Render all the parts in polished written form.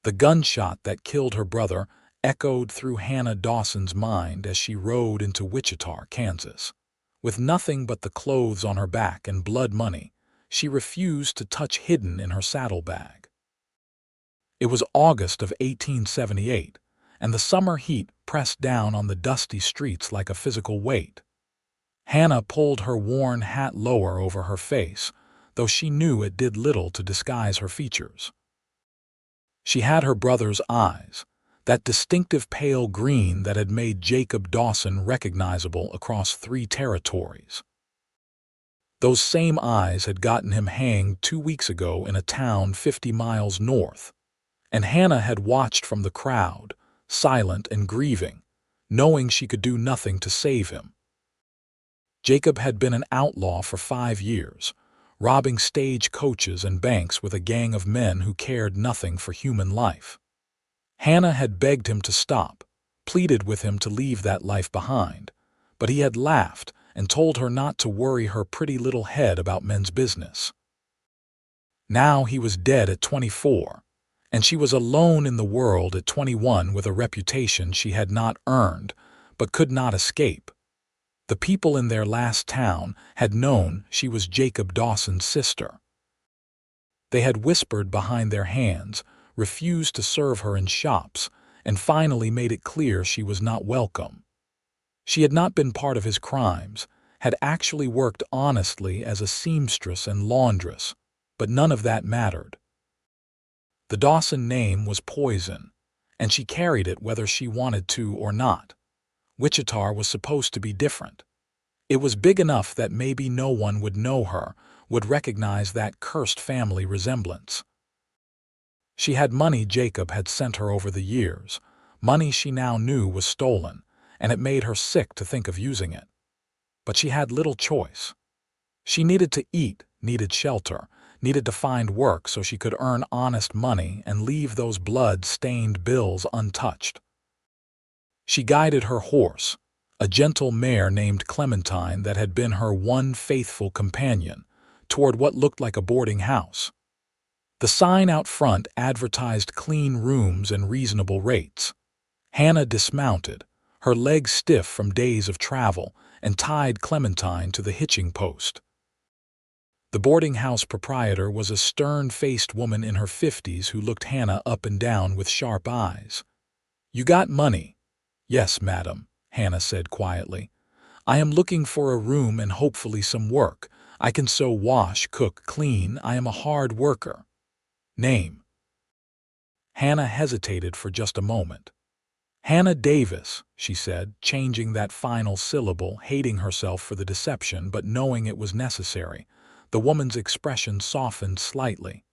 The gunshot that killed her brother echoed through Hannah Dawson's mind as she rode into Wichita, Kansas. With nothing but the clothes on her back and blood money, she refused to touch hidden in her saddlebag. It was August of 1878, and the summer heat pressed down on the dusty streets like a physical weight. Hannah pulled her worn hat lower over her face, though she knew it did little to disguise her features. She had her brother's eyes, that distinctive pale green that had made Jacob Dawson recognizable across 3 territories. Those same eyes had gotten him hanged 2 weeks ago in a town 50 miles north, and Hannah had watched from the crowd, silent and grieving, knowing she could do nothing to save him. Jacob had been an outlaw for 5 years, robbing stage coaches and banks with a gang of men who cared nothing for human life. Hannah had begged him to stop, pleaded with him to leave that life behind, but he had laughed and told her not to worry her pretty little head about men's business. Now he was dead at 24, and she was alone in the world at 21 with a reputation she had not earned but could not escape. The people in their last town had known she was Jacob Dawson's sister. They had whispered behind their hands, refused to serve her in shops, and finally made it clear she was not welcome. She had not been part of his crimes, had actually worked honestly as a seamstress and laundress, but none of that mattered. The Dawson name was poison, and she carried it whether she wanted to or not. Wichita was supposed to be different. It was big enough that maybe no one would know her, would recognize that cursed family resemblance. She had money Jacob had sent her over the years, money she now knew was stolen, and it made her sick to think of using it. But she had little choice. She needed to eat, needed shelter, needed to find work so she could earn honest money and leave those blood-stained bills untouched. She guided her horse, a gentle mare named Clementine that had been her one faithful companion, toward what looked like a boarding house. The sign out front advertised clean rooms and reasonable rates. Hannah dismounted, her legs stiff from days of travel, and tied Clementine to the hitching post. The boarding house proprietor was a stern-faced woman in her 50s who looked Hannah up and down with sharp eyes. "You got money?" "Yes, madam," Hannah said quietly. "I am looking for a room and hopefully some work. I can sew, wash, cook, clean. I am a hard worker." "Name?" Hannah hesitated for just a moment. "Hannah Davis," she said, changing that final syllable, hating herself for the deception but knowing it was necessary. The woman's expression softened slightly.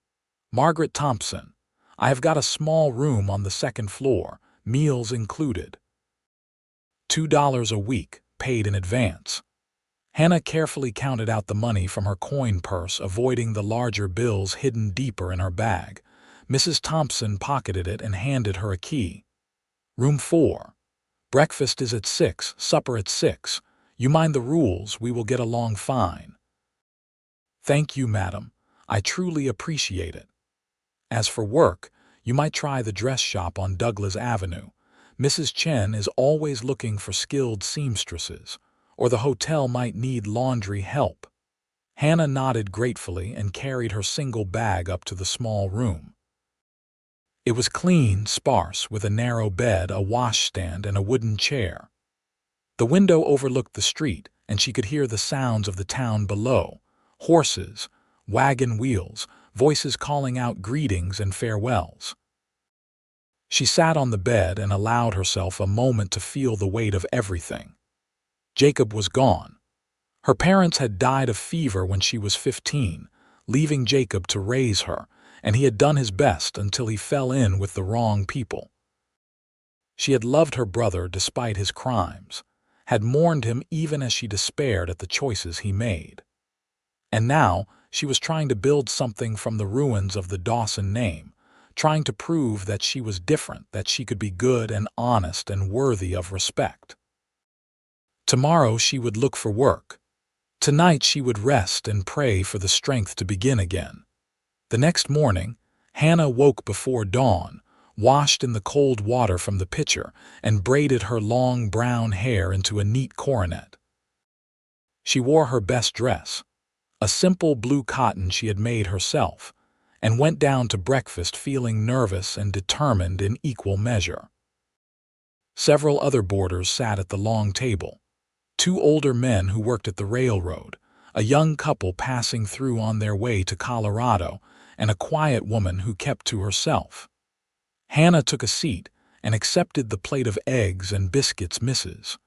"Margaret Thompson. I have got a small room on the 2nd floor, meals included. $2 a week, paid in advance." Hannah carefully counted out the money from her coin purse, avoiding the larger bills hidden deeper in her bag. Mrs. Thompson pocketed it and handed her a key. "Room 4. Breakfast is at 6, supper at 6. You mind the rules, we will get along fine." "Thank you, madam. I truly appreciate it. As for work, you might try the dress shop on Douglas Avenue. Mrs. Chen is always looking for skilled seamstresses, or the hotel might need laundry help." Hannah nodded gratefully and carried her single bag up to the small room. It was clean, sparse, with a narrow bed, a washstand, and a wooden chair. The window overlooked the street, and she could hear the sounds of the town below: horses, wagon wheels, voices calling out greetings and farewells. She sat on the bed and allowed herself a moment to feel the weight of everything. Jacob was gone. Her parents had died of fever when she was 15, leaving Jacob to raise her, and he had done his best until he fell in with the wrong people. She had loved her brother despite his crimes, had mourned him even as she despaired at the choices he made. And now she was trying to build something from the ruins of the Dawson name, trying to prove that she was different, that she could be good and honest and worthy of respect. Tomorrow she would look for work. Tonight she would rest and pray for the strength to begin again. The next morning, Hannah woke before dawn, washed in the cold water from the pitcher, and braided her long brown hair into a neat coronet. She wore her best dress, a simple blue cotton she had made herself, and went down to breakfast feeling nervous and determined in equal measure. Several other boarders sat at the long table. Two older men who worked at the railroad, a young couple passing through on their way to Colorado, and a quiet woman who kept to herself. Hannah took a seat and accepted the plate of eggs and biscuits Mrs.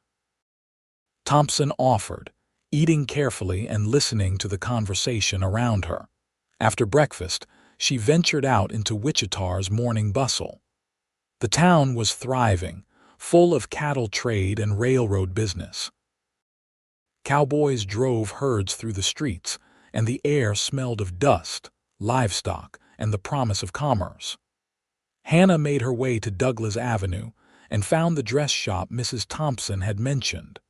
Thompson offered, eating carefully and listening to the conversation around her. After breakfast, she ventured out into Wichita's morning bustle. The town was thriving, full of cattle trade and railroad business. Cowboys drove herds through the streets, and the air smelled of dust, livestock, and the promise of commerce. Hannah made her way to Douglas Avenue and found the dress shop Mrs. Thompson had mentioned.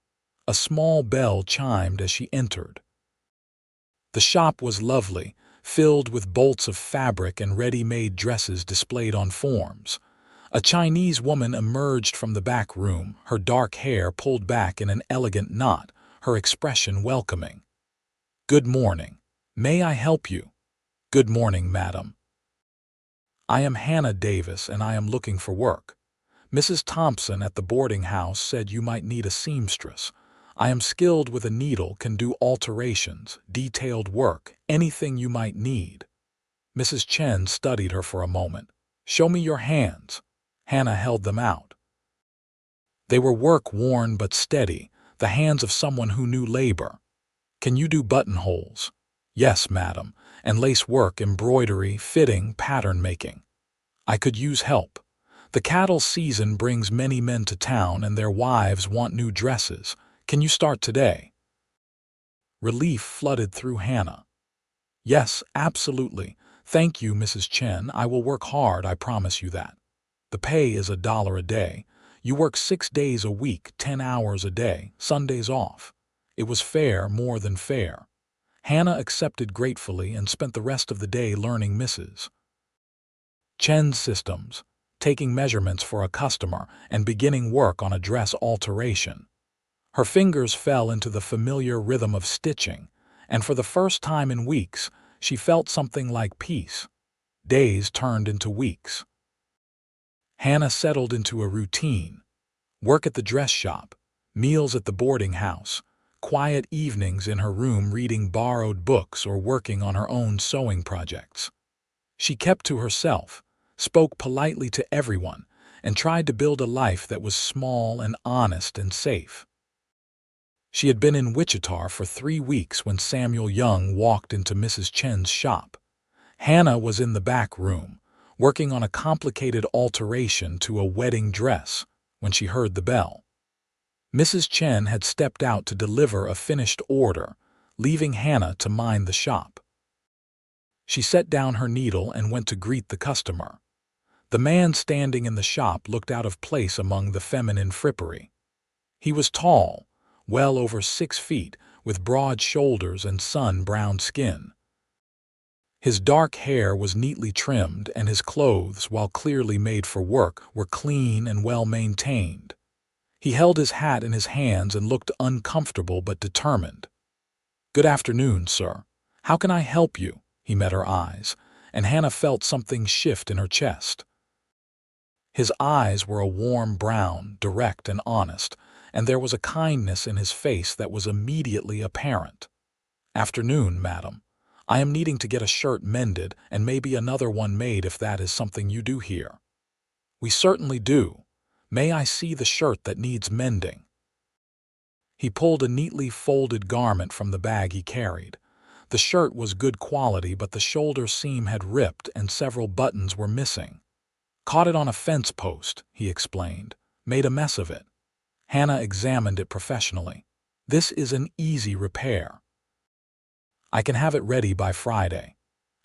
A small bell chimed as she entered. The shop was lovely, filled with bolts of fabric and ready-made dresses displayed on forms. A Chinese woman emerged from the back room, her dark hair pulled back in an elegant knot, her expression welcoming. "Good morning. May I help you?" "Good morning, madam. I am Hannah Davis and I am looking for work. Mrs. Thompson at the boarding house said you might need a seamstress. I am skilled with a needle, can do alterations, detailed work, anything you might need." Mrs. Chen studied her for a moment. "Show me your hands." Hannah held them out. They were work-worn but steady, the hands of someone who knew labor. "Can you do buttonholes?" "Yes, madam, and lace work, embroidery, fitting, pattern making." "I could use help. The cattle season brings many men to town and their wives want new dresses. Can you start today?" Relief flooded through Hannah. "Yes, absolutely. Thank you, Mrs. Chen. I will work hard, I promise you that. The pay is $1 a day. You work 6 days a week, 10 hours a day, Sundays off." It was fair, more than fair. Hannah accepted gratefully and spent the rest of the day learning Mrs. Chen's systems, taking measurements for a customer and beginning work on a dress alteration. Her fingers fell into the familiar rhythm of stitching, and for the first time in weeks, she felt something like peace. Days turned into weeks. Hannah settled into a routine. Work at the dress shop, meals at the boarding house, quiet evenings in her room reading borrowed books or working on her own sewing projects. She kept to herself, spoke politely to everyone, and tried to build a life that was small and honest and safe. She had been in Wichita for 3 weeks when Samuel Young walked into Mrs. Chen's shop. Hannah was in the back room, working on a complicated alteration to a wedding dress, when she heard the bell. Mrs. Chen had stepped out to deliver a finished order, leaving Hannah to mind the shop. She set down her needle and went to greet the customer. The man standing in the shop looked out of place among the feminine frippery. He was tall, well over 6 feet, with broad shoulders and sun-browned skin. His dark hair was neatly trimmed, and his clothes, while clearly made for work, were clean and well-maintained. He held his hat in his hands and looked uncomfortable but determined. "Good afternoon, sir. How can I help you?" He met her eyes, and Hannah felt something shift in her chest. His eyes were a warm brown, direct and honest, and there was a kindness in his face that was immediately apparent. "Afternoon, madam. I am needing to get a shirt mended and maybe another one made if that is something you do here." "We certainly do. May I see the shirt that needs mending?" He pulled a neatly folded garment from the bag he carried. The shirt was good quality, but the shoulder seam had ripped and several buttons were missing. "Caught it on a fence post," he explained. "Made a mess of it." Hannah examined it professionally. "This is an easy repair. I can have it ready by Friday.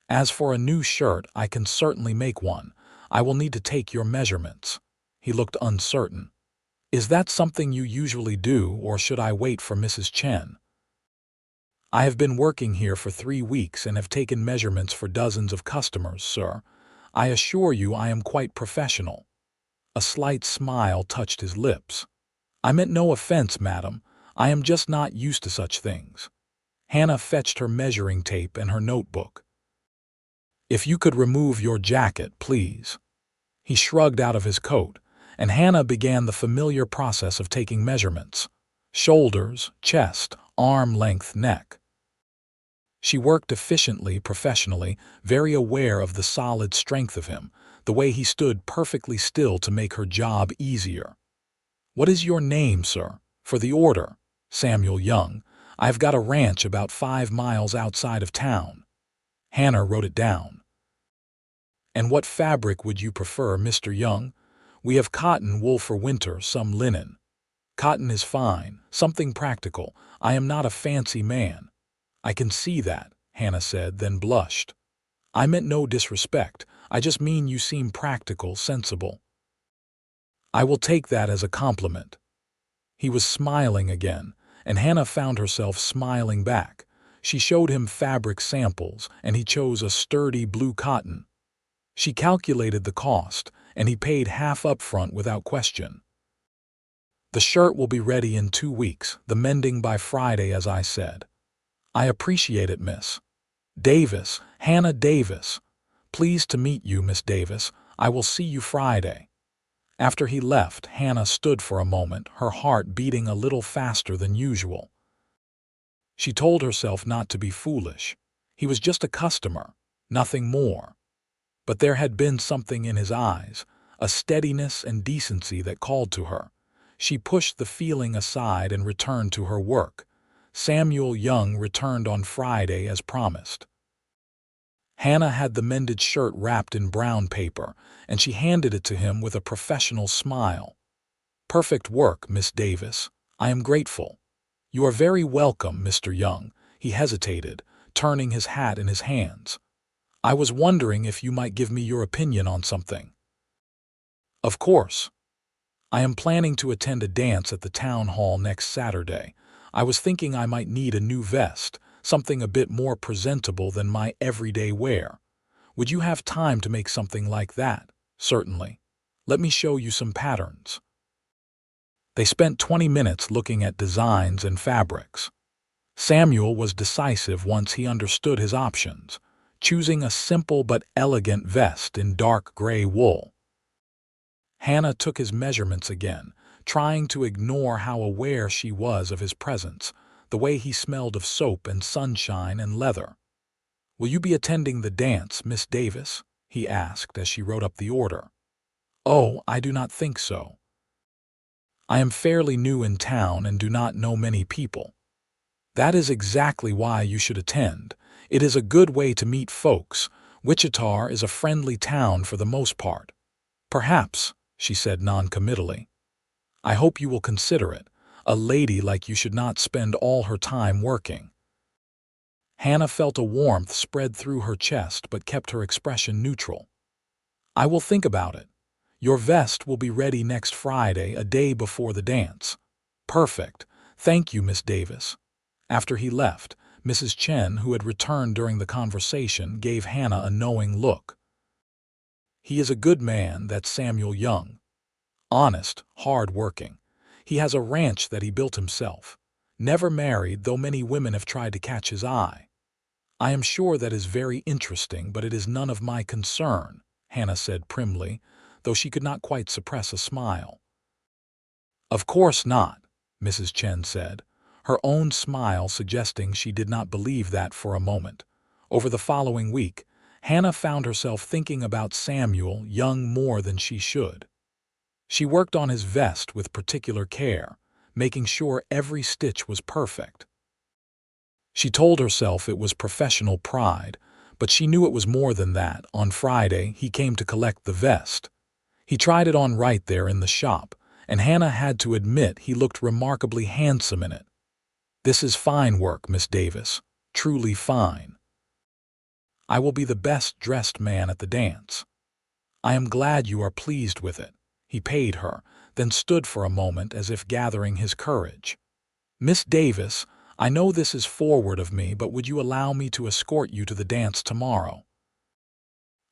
As for a new shirt, I can certainly make one. I will need to take your measurements." He looked uncertain. "Is that something you usually do, or should I wait for Mrs. Chen?" "I have been working here for 3 weeks and have taken measurements for dozens of customers, sir. I assure you I am quite professional." A slight smile touched his lips. "I meant no offense, madam. I am just not used to such things." Hannah fetched her measuring tape and her notebook. "If you could remove your jacket, please." He shrugged out of his coat, and Hannah began the familiar process of taking measurements: shoulders, chest, arm length, neck. She worked efficiently, professionally, very aware of the solid strength of him, the way he stood perfectly still to make her job easier. "What is your name, sir? For the order." "Samuel Young. I've got a ranch about 5 miles outside of town." Hannah wrote it down. "And what fabric would you prefer, Mr. Young?" "We have cotton wool for winter, some linen." "Cotton is fine, something practical. I am not a fancy man." "I can see that," Hannah said, then blushed. "I meant no disrespect. I just mean you seem practical, sensible." "I will take that as a compliment." He was smiling again, and Hannah found herself smiling back. She showed him fabric samples, and he chose a sturdy blue cotton. She calculated the cost, and he paid half up front without question. "The shirt will be ready in 2 weeks, the mending by Friday, as I said." "I appreciate it, Miss Davis, Hannah Davis." "Pleased to meet you, Miss Davis. I will see you Friday." After he left, Hannah stood for a moment, her heart beating a little faster than usual. She told herself not to be foolish. He was just a customer, nothing more. But there had been something in his eyes, a steadiness and decency that called to her. She pushed the feeling aside and returned to her work. Samuel Young returned on Friday as promised. Hannah had the mended shirt wrapped in brown paper, and she handed it to him with a professional smile. "Perfect work, Miss Davis. I am grateful." "You are very welcome, Mr. Young." He hesitated, turning his hat in his hands. "I was wondering if you might give me your opinion on something." "Of course. I am planning to attend a dance at the town hall next Saturday. I was thinking I might need a new vest, something a bit more presentable than my everyday wear. Would you have time to make something like that?" "Certainly. Let me show you some patterns." They spent 20 minutes looking at designs and fabrics. Samuel was decisive once he understood his options, choosing a simple but elegant vest in dark gray wool. Hannah took his measurements again, trying to ignore how aware she was of his presence, the way he smelled of soap and sunshine and leather. "Will you be attending the dance, Miss Davis?" he asked as she wrote up the order. "Oh, I do not think so. I am fairly new in town and do not know many people." "That is exactly why you should attend. It is a good way to meet folks. Wichita is a friendly town for the most part." "Perhaps," she said non-committally. "I hope you will consider it. A lady like you should not spend all her time working." Hannah felt a warmth spread through her chest but kept her expression neutral. "I will think about it. Your vest will be ready next Friday, a day before the dance." "Perfect. Thank you, Miss Davis." After he left, Mrs. Chen, who had returned during the conversation, gave Hannah a knowing look. "He is a good man, that Samuel Young. Honest, hard-working. He has a ranch that he built himself. Never married, though many women have tried to catch his eye. I am sure that is very interesting, but it is none of my concern," Hannah said primly, though she could not quite suppress a smile. "Of course not," Mrs. Chen said, her own smile suggesting she did not believe that for a moment. Over the following week, Hannah found herself thinking about Samuel Young more than she should. She worked on his vest with particular care, making sure every stitch was perfect. She told herself it was professional pride, but she knew it was more than that. On Friday, he came to collect the vest. He tried it on right there in the shop, and Hannah had to admit he looked remarkably handsome in it. "This is fine work, Miss Davis, truly fine. I will be the best-dressed man at the dance." "I am glad you are pleased with it." He paid her, then stood for a moment as if gathering his courage. "Miss Davis, I know this is forward of me, but would you allow me to escort you to the dance tomorrow?"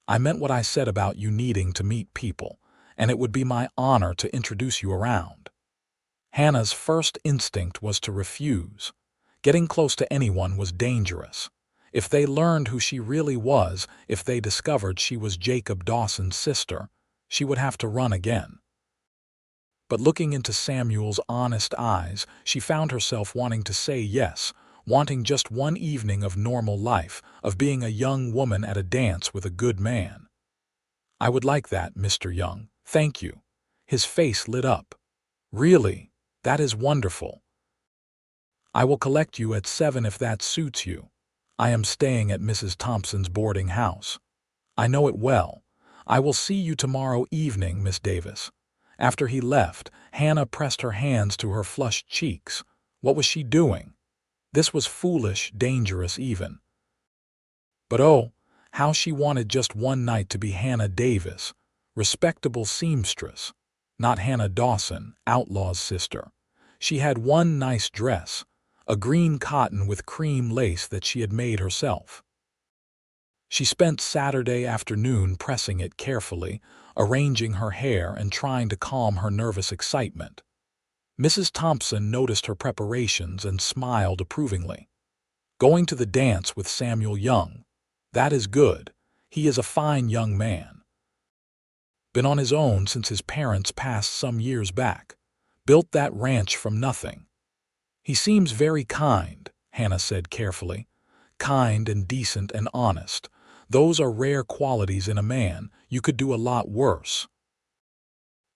I meant what I said about you needing to meet people, and it would be my honor to introduce you around." Hannah's first instinct was to refuse. Getting close to anyone was dangerous. If they learned who she really was, if they discovered she was Jacob Dawson's sister, she would have to run again. But looking into Samuel's honest eyes, she found herself wanting to say yes, wanting just one evening of normal life, of being a young woman at a dance with a good man. "I would like that, Mr. Young. Thank you." His face lit up. "Really? That is wonderful. I will collect you at 7 if that suits you. I am staying at Mrs. Thompson's boarding house. I know it well. I will see you tomorrow evening, Miss Davis." After he left, Hannah pressed her hands to her flushed cheeks. What was she doing? This was foolish, dangerous even. But oh, how she wanted just one night to be Hannah Davis, respectable seamstress, not Hannah Dawson, Outlaw's sister. She had one nice dress, a green cotton with cream lace that she had made herself. She spent Saturday afternoon pressing it carefully, arranging her hair and trying to calm her nervous excitement. Mrs. Thompson noticed her preparations and smiled approvingly. "Going to the dance with Samuel Young. That is good. He is a fine young man. Been on his own since his parents passed some years back. Built that ranch from nothing. He seems very kind," Hannah said carefully. "Kind and decent and honest. Those are rare qualities in a man. You could do a lot worse."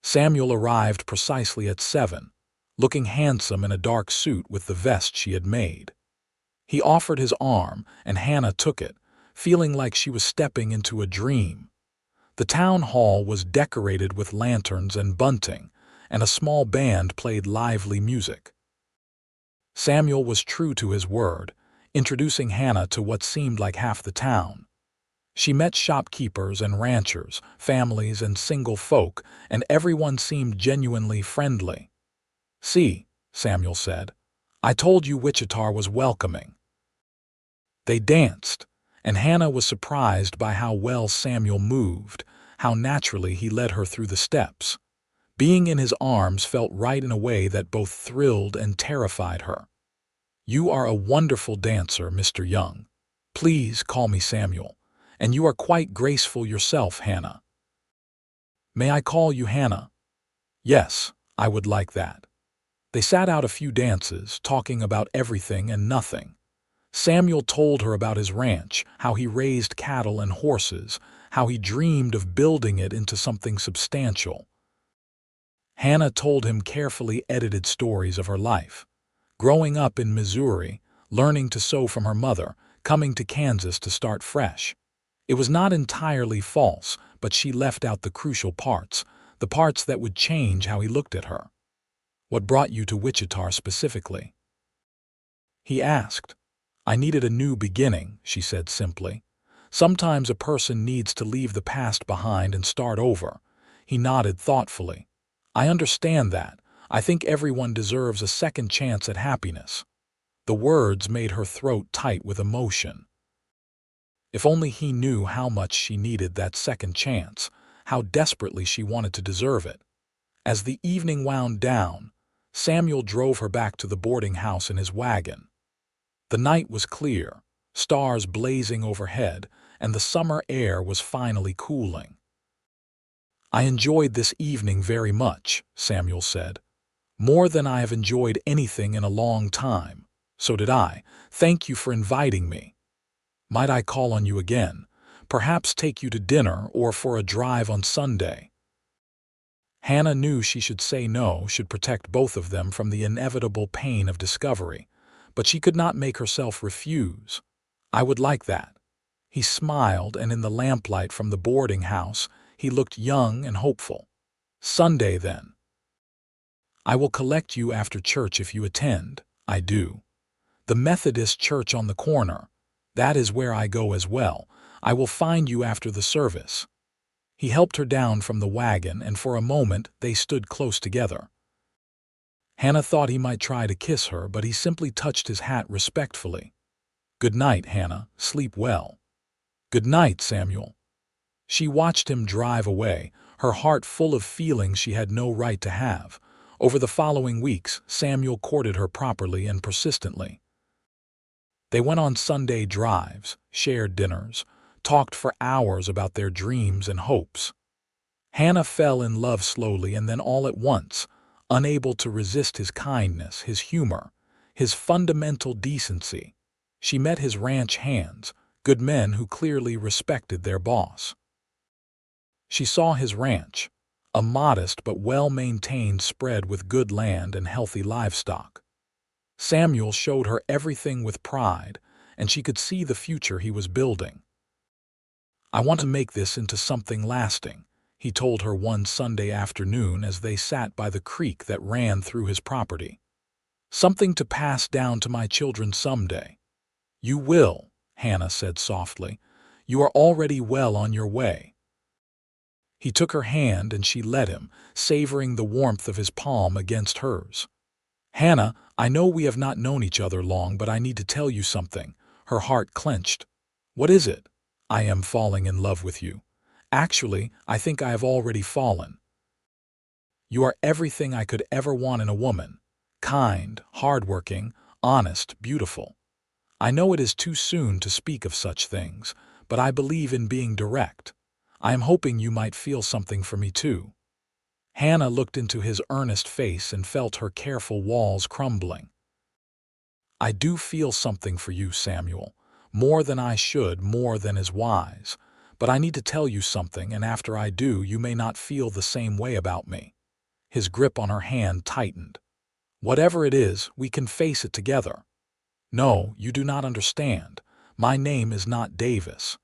Samuel arrived precisely at 7, looking handsome in a dark suit with the vest she had made. He offered his arm, and Hannah took it, feeling like she was stepping into a dream. The town hall was decorated with lanterns and bunting, and a small band played lively music. Samuel was true to his word, introducing Hannah to what seemed like half the town. She met shopkeepers and ranchers, families and single folk, and everyone seemed genuinely friendly. "See," Samuel said, "I told you Wichita was welcoming." They danced, and Hannah was surprised by how well Samuel moved, how naturally he led her through the steps. Being in his arms felt right in a way that both thrilled and terrified her. "You are a wonderful dancer, Mr. Young. Please call me Samuel. And you are quite graceful yourself, Hannah." "May I call you Hannah?" "Yes, I would like that." They sat out a few dances, talking about everything and nothing. Samuel told her about his ranch, how he raised cattle and horses, how he dreamed of building it into something substantial. Hannah told him carefully edited stories of her life. Growing up in Missouri, learning to sew from her mother, coming to Kansas to start fresh. It was not entirely false, but she left out the crucial parts, the parts that would change how he looked at her. "What brought you to Wichita specifically?" he asked. "I needed a new beginning," she said simply. "Sometimes a person needs to leave the past behind and start over." He nodded thoughtfully. "I understand that. I think everyone deserves a second chance at happiness." The words made her throat tight with emotion. If only he knew how much she needed that second chance, how desperately she wanted to deserve it. As the evening wound down, Samuel drove her back to the boarding house in his wagon. The night was clear, stars blazing overhead, and the summer air was finally cooling. "I enjoyed this evening very much," Samuel said. "More than I have enjoyed anything in a long time." "So did I. Thank you for inviting me. Might I call on you again? Perhaps take you to dinner or for a drive on Sunday?" Hannah knew she should say no, should protect both of them from the inevitable pain of discovery, but she could not make herself refuse. "I would like that." He smiled, and in the lamplight from the boarding house, he looked young and hopeful. "Sunday, then. I will collect you after church if you attend." "I do." "The Methodist church on the corner. That is where I go as well. I will find you after the service." He helped her down from the wagon, and for a moment they stood close together. Hannah thought he might try to kiss her, but he simply touched his hat respectfully. "Good night, Hannah. Sleep well." "Good night, Samuel." She watched him drive away, her heart full of feelings she had no right to have. Over the following weeks, Samuel courted her properly and persistently. They went on Sunday drives, shared dinners, talked for hours about their dreams and hopes. Hannah fell in love slowly and then all at once, unable to resist his kindness, his humor, his fundamental decency. She met his ranch hands, good men who clearly respected their boss. She saw his ranch, a modest but well-maintained spread with good land and healthy livestock. Samuel showed her everything with pride, and she could see the future he was building. "I want to make this into something lasting," he told her one Sunday afternoon as they sat by the creek that ran through his property. "Something to pass down to my children someday." "You will," Hannah said softly. "You are already well on your way." He took her hand and she led him, savoring the warmth of his palm against hers. "Hannah, I know we have not known each other long, but I need to tell you something." Her heart clenched. "What is it?" "I am falling in love with you. Actually, I think I have already fallen. You are everything I could ever want in a woman. Kind, hardworking, honest, beautiful. I know it is too soon to speak of such things, but I believe in being direct. I am hoping you might feel something for me too." Hannah looked into his earnest face and felt her careful walls crumbling. "I do feel something for you, Samuel. More than I should, more than is wise. But I need to tell you something, and after I do, you may not feel the same way about me." His grip on her hand tightened. "Whatever it is, we can face it together." "No, you do not understand. My name is not Davis.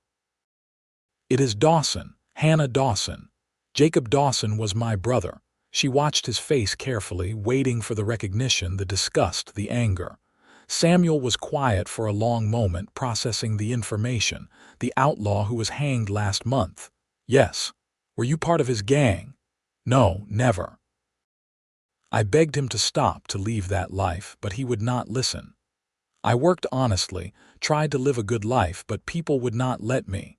It is Dawson, Hannah Dawson. Jacob Dawson was my brother." She watched his face carefully, waiting for the recognition, the disgust, the anger. Samuel was quiet for a long moment, processing the information. "The outlaw who was hanged last month." "Yes." "Were you part of his gang?" "No, never." "I begged him to stop, to leave that life, but he would not listen. I worked honestly, tried to live a good life, but people would not let me.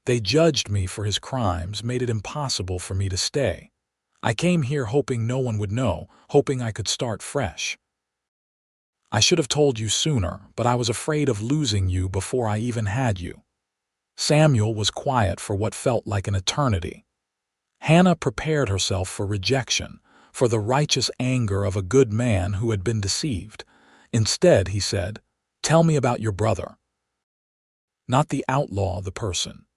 They judged me for his crimes, made it impossible for me to stay. I came here hoping no one would know, hoping I could start fresh. I should have told you sooner, but I was afraid of losing you before I even had you." Samuel was quiet for what felt like an eternity. Hannah prepared herself for rejection, for the righteous anger of a good man who had been deceived. Instead, he said, "Tell me about your brother." "Not the outlaw, the person."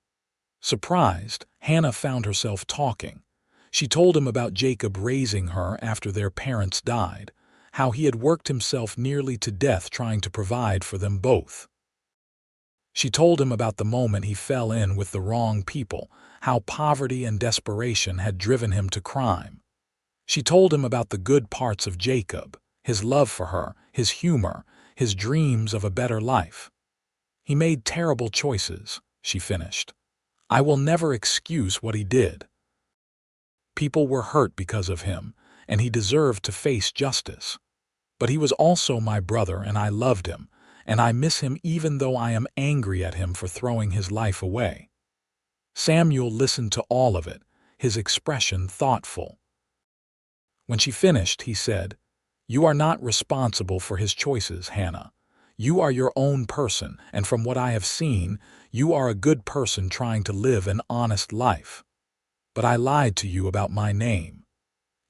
Surprised, Hannah found herself talking. She told him about Jacob raising her after their parents died, how he had worked himself nearly to death trying to provide for them both. She told him about the moment he fell in with the wrong people, how poverty and desperation had driven him to crime. She told him about the good parts of Jacob, his love for her, his humor, his dreams of a better life. "He made terrible choices," she finished. "I will never excuse what he did. People were hurt because of him, and he deserved to face justice. But he was also my brother, and I loved him, and I miss him even though I am angry at him for throwing his life away." Samuel listened to all of it, his expression thoughtful. When she finished, he said, "You are not responsible for his choices, Hannah. You are your own person, and from what I have seen, you are a good person trying to live an honest life. But I lied to you about my name.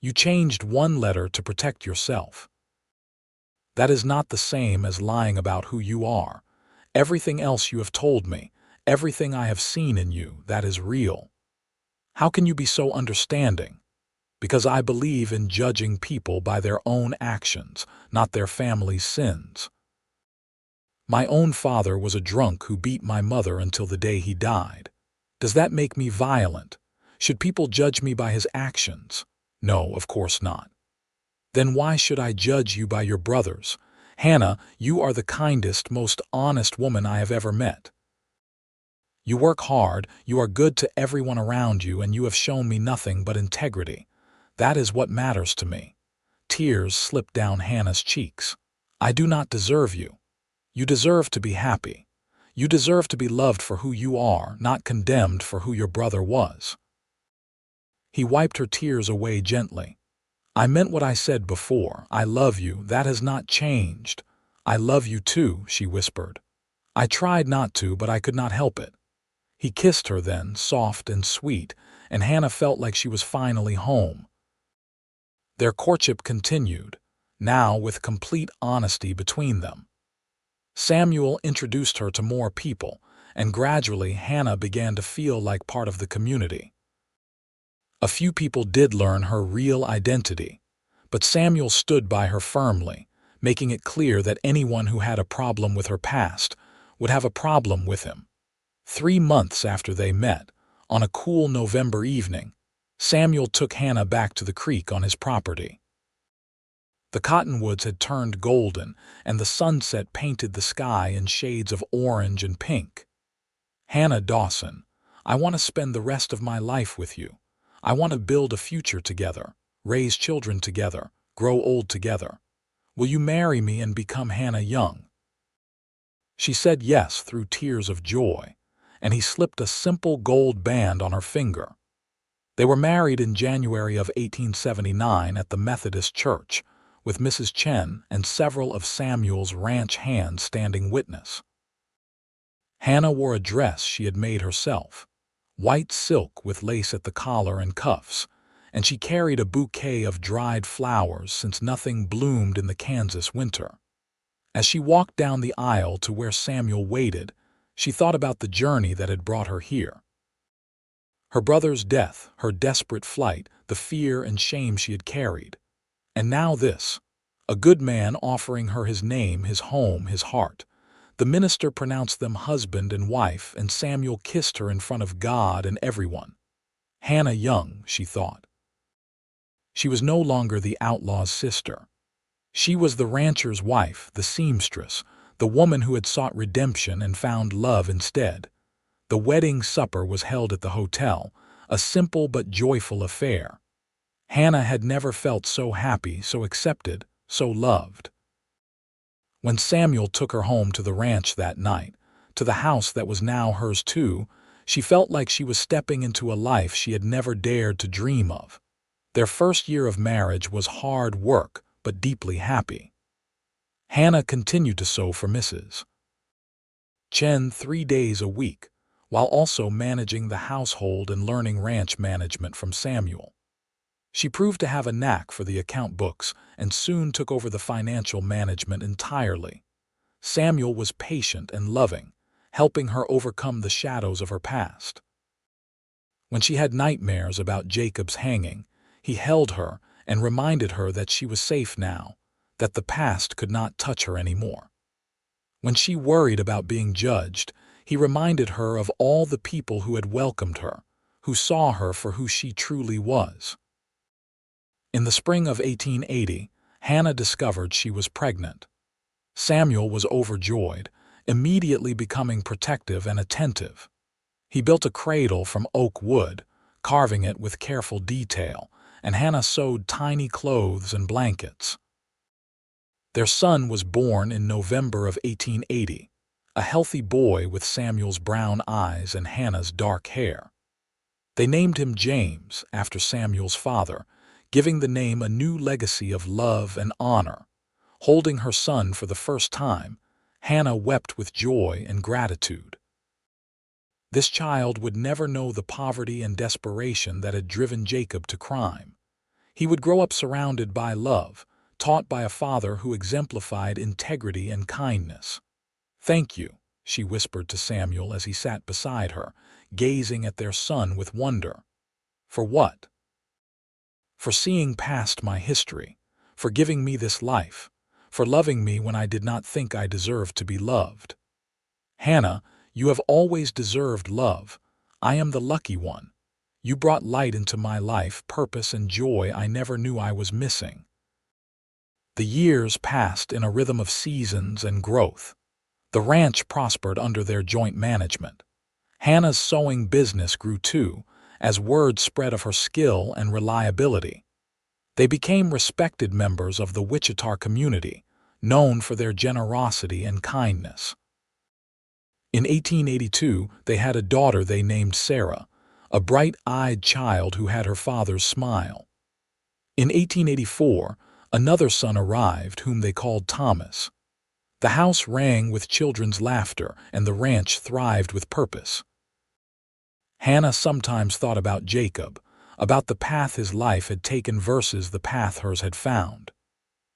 You changed one letter to protect yourself. That is not the same as lying about who you are. Everything else you have told me, everything I have seen in you, that is real. How can you be so understanding? Because I believe in judging people by their own actions, not their family's sins. My own father was a drunk who beat my mother until the day he died. Does that make me violent? Should people judge me by his actions? No, of course not. Then why should I judge you by your brothers? Hannah, you are the kindest, most honest woman I have ever met. You work hard, you are good to everyone around you, and you have shown me nothing but integrity. That is what matters to me." Tears slipped down Hannah's cheeks. "I do not deserve you. You deserve to be happy. You deserve to be loved for who you are, not condemned for who your brother was." He wiped her tears away gently. "I meant what I said before. I love you. That has not changed." "I love you too," she whispered. "I tried not to, but I could not help it." He kissed her then, soft and sweet, and Hannah felt like she was finally home. Their courtship continued, now with complete honesty between them. Samuel introduced her to more people, and gradually Hannah began to feel like part of the community. A few people did learn her real identity, but Samuel stood by her firmly, making it clear that anyone who had a problem with her past would have a problem with him. 3 months after they met, on a cool November evening, Samuel took Hannah back to the creek on his property. The cottonwoods had turned golden, and the sunset painted the sky in shades of orange and pink. "Hannah Dawson, I want to spend the rest of my life with you. I want to build a future together, raise children together, grow old together. Will you marry me and become Hannah Young?" She said yes through tears of joy, and he slipped a simple gold band on her finger. They were married in January of 1879 at the Methodist Church, with Mrs. Chen and several of Samuel's ranch hands standing witness. Hannah wore a dress she had made herself, white silk with lace at the collar and cuffs, and she carried a bouquet of dried flowers since nothing bloomed in the Kansas winter. As she walked down the aisle to where Samuel waited, she thought about the journey that had brought her here. Her brother's death, her desperate flight, the fear and shame she had carried. And now this, a good man offering her his name, his home, his heart. The minister pronounced them husband and wife, and Samuel kissed her in front of God and everyone. Hannah Young, she thought. She was no longer the outlaw's sister. She was the rancher's wife, the seamstress, the woman who had sought redemption and found love instead. The wedding supper was held at the hotel, a simple but joyful affair. Hannah had never felt so happy, so accepted, so loved. When Samuel took her home to the ranch that night, to the house that was now hers too, she felt like she was stepping into a life she had never dared to dream of. Their first year of marriage was hard work, but deeply happy. Hannah continued to sew for Mrs. Chen 3 days a week, while also managing the household and learning ranch management from Samuel. She proved to have a knack for the account books and soon took over the financial management entirely. Samuel was patient and loving, helping her overcome the shadows of her past. When she had nightmares about Jacob's hanging, he held her and reminded her that she was safe now, that the past could not touch her anymore. When she worried about being judged, he reminded her of all the people who had welcomed her, who saw her for who she truly was. In the spring of 1880, Hannah discovered she was pregnant. Samuel was overjoyed, immediately becoming protective and attentive. He built a cradle from oak wood, carving it with careful detail, and Hannah sewed tiny clothes and blankets. Their son was born in November of 1880, a healthy boy with Samuel's brown eyes and Hannah's dark hair. They named him James, after Samuel's father, giving the name a new legacy of love and honor. Holding her son for the first time, Hannah wept with joy and gratitude. This child would never know the poverty and desperation that had driven Jacob to crime. He would grow up surrounded by love, taught by a father who exemplified integrity and kindness. "Thank you," she whispered to Samuel as he sat beside her, gazing at their son with wonder. "For what?" "For seeing past my history, for giving me this life, for loving me when I did not think I deserved to be loved. Hannah, you have always deserved love. I am the lucky one. You brought light into my life, purpose and joy I never knew I was missing." The years passed in a rhythm of seasons and growth. The ranch prospered under their joint management. Hannah's sewing business grew too, as word spread of her skill and reliability. They became respected members of the Wichita community, known for their generosity and kindness. In 1882, they had a daughter they named Sarah, a bright-eyed child who had her father's smile. In 1884, another son arrived whom they called Thomas. The house rang with children's laughter, and the ranch thrived with purpose. Hannah sometimes thought about Jacob, about the path his life had taken versus the path hers had found.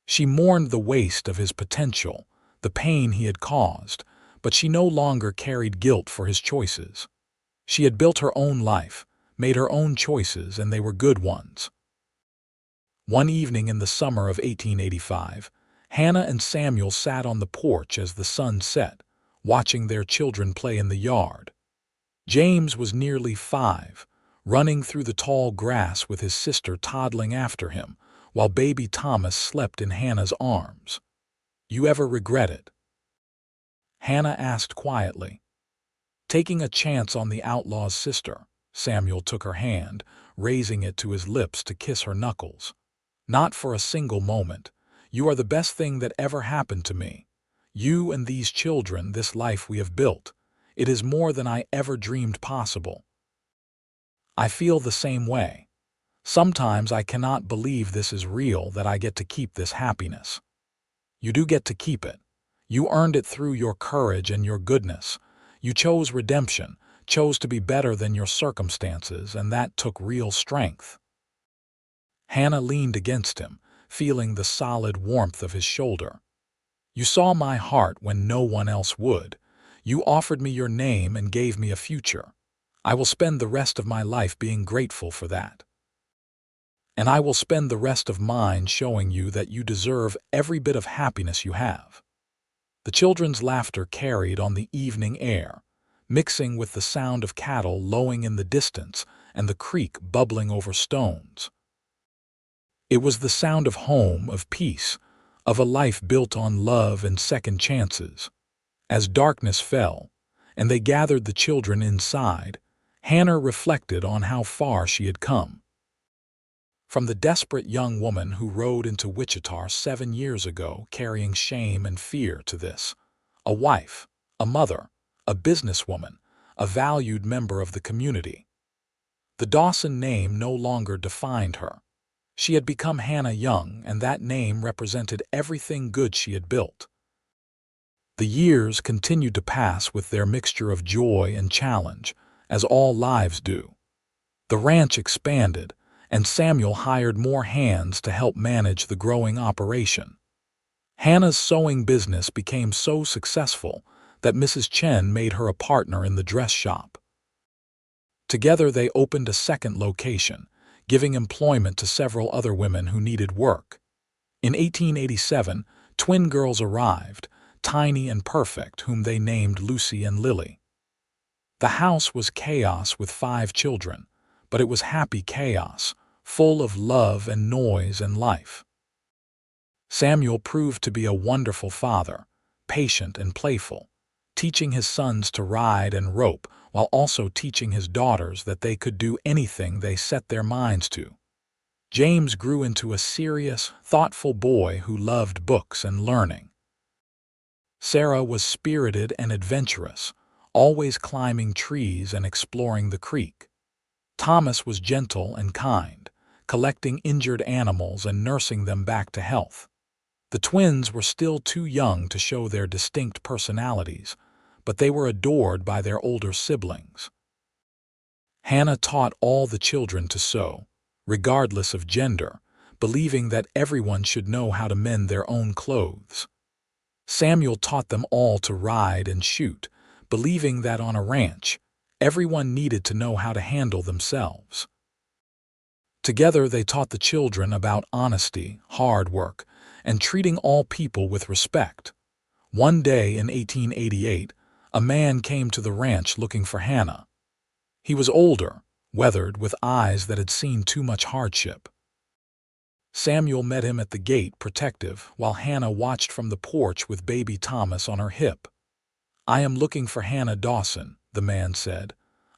She mourned the waste of his potential, the pain he had caused, but she no longer carried guilt for his choices. She had built her own life, made her own choices, and they were good ones. One evening in the summer of 1885, Hannah and Samuel sat on the porch as the sun set, watching their children play in the yard. James was nearly 5, running through the tall grass with his sister toddling after him, while baby Thomas slept in Hannah's arms. "You ever regret it?" Hannah asked quietly. Taking a chance on the outlaw's sister, Samuel took her hand, raising it to his lips to kiss her knuckles. "Not for a single moment. You are the best thing that ever happened to me. You and these children, this life we have built. It is more than I ever dreamed possible." I feel the same way. Sometimes I cannot believe this is real, that I get to keep this happiness. You do get to keep it. You earned it through your courage and your goodness. You chose redemption, chose to be better than your circumstances, and that took real strength. Hannah leaned against him, feeling the solid warmth of his shoulder. "You saw my heart when no one else would. You offered me your name and gave me a future. I will spend the rest of my life being grateful for that. And I will spend the rest of mine showing you that you deserve every bit of happiness you have." The children's laughter carried on the evening air, mixing with the sound of cattle lowing in the distance and the creek bubbling over stones. It was the sound of home, of peace, of a life built on love and second chances. As darkness fell, and they gathered the children inside, Hannah reflected on how far she had come. From the desperate young woman who rode into Wichita 7 years ago carrying shame and fear to this, a wife, a mother, a businesswoman, a valued member of the community. The Dawson name no longer defined her. She had become Hannah Young, and that name represented everything good she had built. The years continued to pass with their mixture of joy and challenge, as all lives do. The ranch expanded, and Samuel hired more hands to help manage the growing operation. Hannah's sewing business became so successful that Mrs. Chen made her a partner in the dress shop. Together they opened a second location, giving employment to several other women who needed work. In 1887, twin girls arrived, tiny and perfect, whom they named Lucy and Lily. The house was chaos with 5 children, but it was happy chaos, full of love and noise and life. Samuel proved to be a wonderful father, patient and playful, teaching his sons to ride and rope while also teaching his daughters that they could do anything they set their minds to. James grew into a serious, thoughtful boy who loved books and learning. Sarah was spirited and adventurous, always climbing trees and exploring the creek. Thomas was gentle and kind, collecting injured animals and nursing them back to health. The twins were still too young to show their distinct personalities, but they were adored by their older siblings. Hannah taught all the children to sew, regardless of gender, believing that everyone should know how to mend their own clothes. Samuel taught them all to ride and shoot, believing that on a ranch, everyone needed to know how to handle themselves. Together they taught the children about honesty, hard work, and treating all people with respect. One day in 1888, a man came to the ranch looking for Hannah. He was older, weathered, with eyes that had seen too much hardship. Samuel met him at the gate, protective, while Hannah watched from the porch with baby Thomas on her hip. "I am looking for Hannah Dawson," the man said.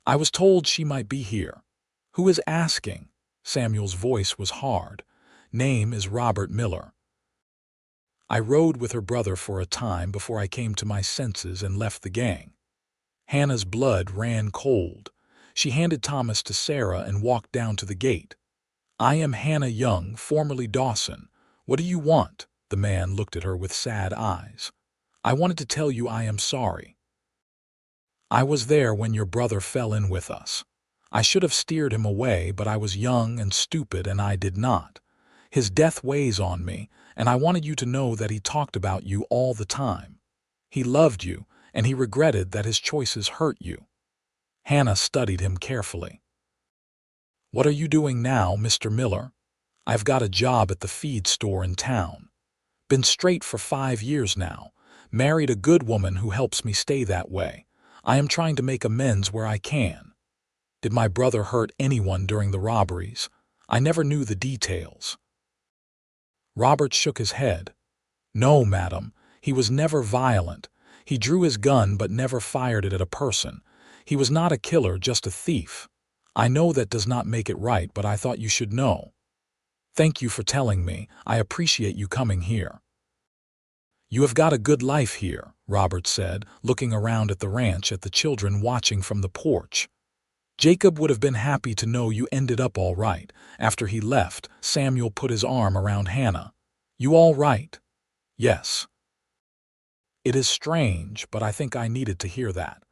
"I was told she might be here." "Who is asking?" Samuel's voice was hard. "Name is Robert Miller. I rode with her brother for a time before I came to my senses and left the gang." Hannah's blood ran cold. She handed Thomas to Sarah and walked down to the gate. "I am Hannah Young, formerly Dawson. What do you want?" The man looked at her with sad eyes. "I wanted to tell you I am sorry. I was there when your brother fell in with us. I should have steered him away, but I was young and stupid and I did not. His death weighs on me, and I wanted you to know that he talked about you all the time. He loved you, and he regretted that his choices hurt you." Hannah studied him carefully. "What are you doing now, Mr. Miller?" "I've got a job at the feed store in town. Been straight for 5 years now. Married a good woman who helps me stay that way. I am trying to make amends where I can." "Did my brother hurt anyone during the robberies?" "I never knew the details." Robert shook his head. "No, madam. He was never violent. He drew his gun but never fired it at a person. He was not a killer, just a thief. I know that does not make it right, but I thought you should know." "Thank you for telling me. I appreciate you coming here." "You have got a good life here," Robert said, looking around at the ranch at the children watching from the porch. "Jacob would have been happy to know you ended up all right." After he left, Samuel put his arm around Hannah. "You all right?" "Yes." "It is strange, but I think I needed to hear that.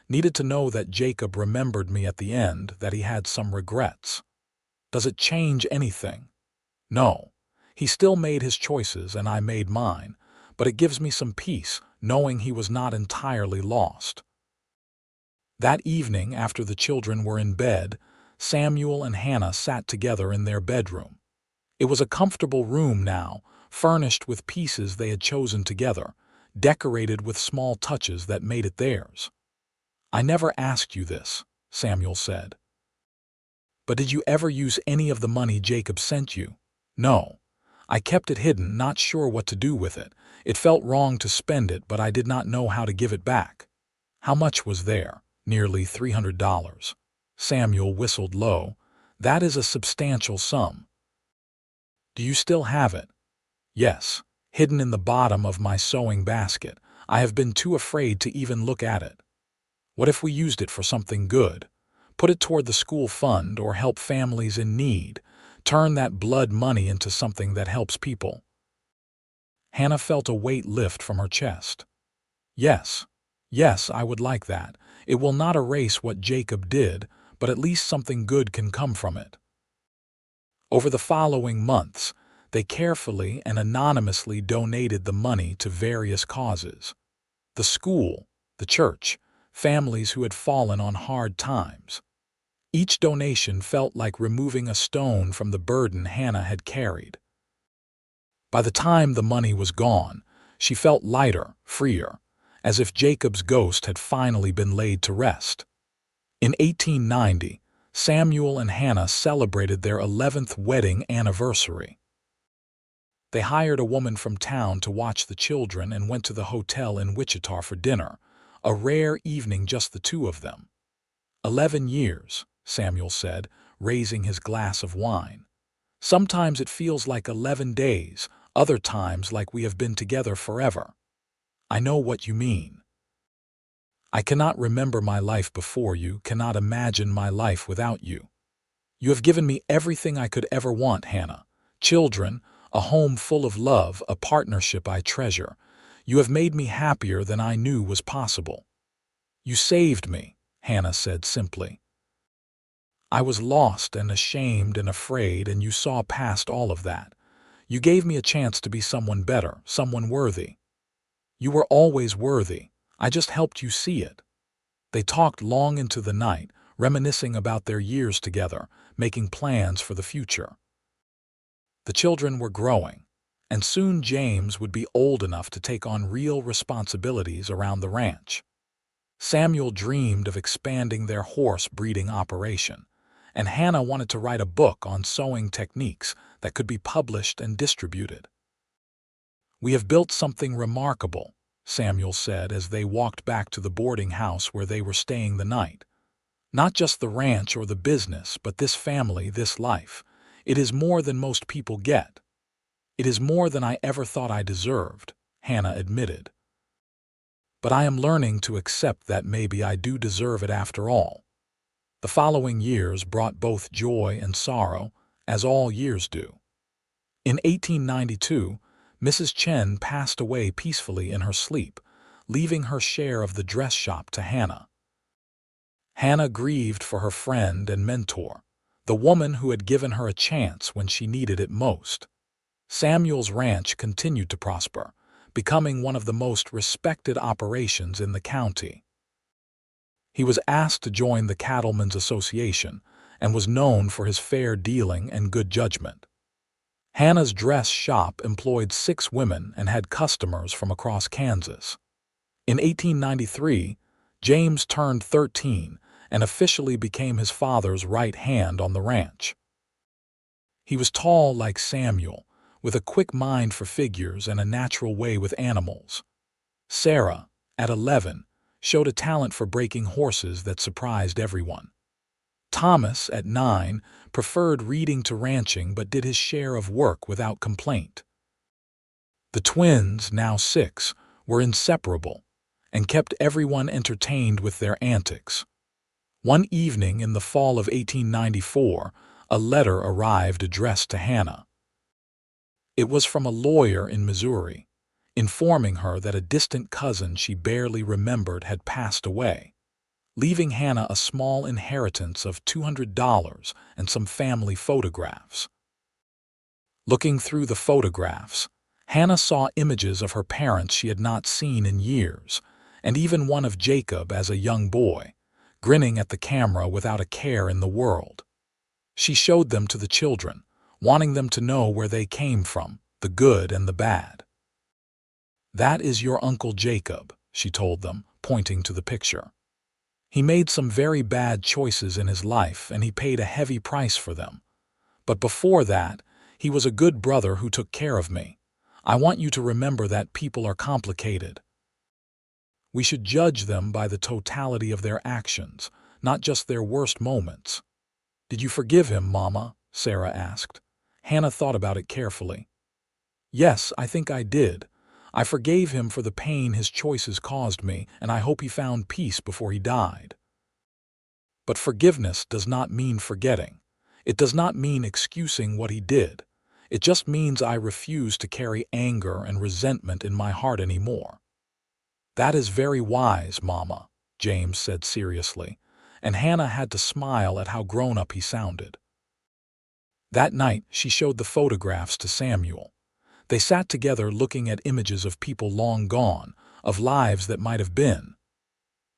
Needed to know that Jacob remembered me at the end, that he had some regrets. Does it change anything?" "No. He still made his choices and I made mine, but it gives me some peace knowing he was not entirely lost." That evening, after the children were in bed, Samuel and Hannah sat together in their bedroom. It was a comfortable room now, furnished with pieces they had chosen together, decorated with small touches that made it theirs. "I never asked you this," Samuel said. "But did you ever use any of the money Jacob sent you?" "No. I kept it hidden, not sure what to do with it. It felt wrong to spend it, but I did not know how to give it back." "How much was there?" "Nearly $300. Samuel whistled low. "That is a substantial sum." "Do you still have it?" "Yes, hidden in the bottom of my sewing basket. I have been too afraid to even look at it." "What if we used it for something good? Put it toward the school fund or help families in need. Turn that blood money into something that helps people." Hannah felt a weight lift from her chest. "Yes, yes, I would like that. It will not erase what Jacob did, but at least something good can come from it." Over the following months, they carefully and anonymously donated the money to various causes. The school, the church, families who had fallen on hard times. Each donation felt like removing a stone from the burden Hannah had carried. By the time the money was gone, she felt lighter, freer, as if Jacob's ghost had finally been laid to rest. In 1890, Samuel and Hannah celebrated their 11th wedding anniversary. They hired a woman from town to watch the children and went to the hotel in Wichita for dinner, a rare evening just the two of them. 11 years, Samuel said, raising his glass of wine. "Sometimes it feels like 11 days, other times like we have been together forever." "I know what you mean. I cannot remember my life before you, cannot imagine my life without you. You have given me everything I could ever want, Hannah. Children, a home full of love, a partnership I treasure. You have made me happier than I knew was possible." "You saved me," Hannah said simply. "I was lost and ashamed and afraid, and you saw past all of that. You gave me a chance to be someone better, someone worthy. You were always worthy. I just helped you see it." They talked long into the night, reminiscing about their years together, making plans for the future. The children were growing, and soon James would be old enough to take on real responsibilities around the ranch. Samuel dreamed of expanding their horse breeding operation, and Hannah wanted to write a book on sewing techniques that could be published and distributed. "We have built something remarkable," Samuel said as they walked back to the boarding house where they were staying the night. "Not just the ranch or the business, but this family, this life. It is more than most people get." "It is more than I ever thought I deserved," Hannah admitted. but I am learning to accept that maybe I do deserve it after all. The following years brought both joy and sorrow, as all years do. In 1892, Mrs. Chen passed away peacefully in her sleep, leaving her share of the dress shop to Hannah. Hannah grieved for her friend and mentor, the woman who had given her a chance when she needed it most. Samuel's ranch continued to prosper, becoming one of the most respected operations in the county. He was asked to join the Cattlemen's Association and was known for his fair dealing and good judgment. Hannah's dress shop employed 6 women and had customers from across Kansas. In 1893, James turned 13 and officially became his father's right hand on the ranch. He was tall like Samuel, with a quick mind for figures and a natural way with animals. Sarah, at 11, showed a talent for breaking horses that surprised everyone. Thomas, at 9, preferred reading to ranching but did his share of work without complaint. The twins, now 6, were inseparable and kept everyone entertained with their antics. One evening in the fall of 1894, a letter arrived addressed to Hannah. It was from a lawyer in Missouri, informing her that a distant cousin she barely remembered had passed away, leaving Hannah a small inheritance of $200 and some family photographs. Looking through the photographs, Hannah saw images of her parents she had not seen in years, and even one of Jacob as a young boy, grinning at the camera without a care in the world. She showed them to the children, wanting them to know where they came from, the good and the bad. "That is your Uncle Jacob," she told them, pointing to the picture. "He made some very bad choices in his life and he paid a heavy price for them. But before that, he was a good brother who took care of me. I want you to remember that people are complicated. We should judge them by the totality of their actions, not just their worst moments." "Did you forgive him, Mama?" Sarah asked. Hannah thought about it carefully. "Yes, I think I did. I forgave him for the pain his choices caused me, and I hope he found peace before he died." But forgiveness does not mean forgetting. It does not mean excusing what he did. It just means I refuse to carry anger and resentment in my heart anymore. "That is very wise, Mama," James said seriously, and Hannah had to smile at how grown-up he sounded. That night, she showed the photographs to Samuel. They sat together looking at images of people long gone, of lives that might have been.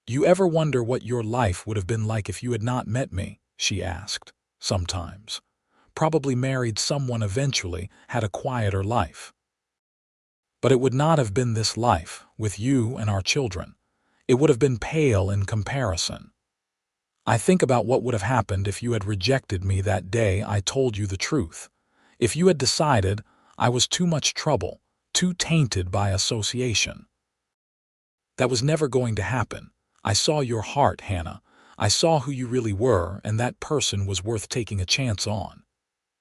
"Do you ever wonder what your life would have been like if you had not met me?" she asked. "Sometimes. Probably married someone eventually, had a quieter life. But it would not have been this life, with you and our children. It would have been pale in comparison. I think about what would have happened if you had rejected me that day I told you the truth. If you had decided I was too much trouble, too tainted by association. That was never going to happen. I saw your heart, Hannah. I saw who you really were, and that person was worth taking a chance on.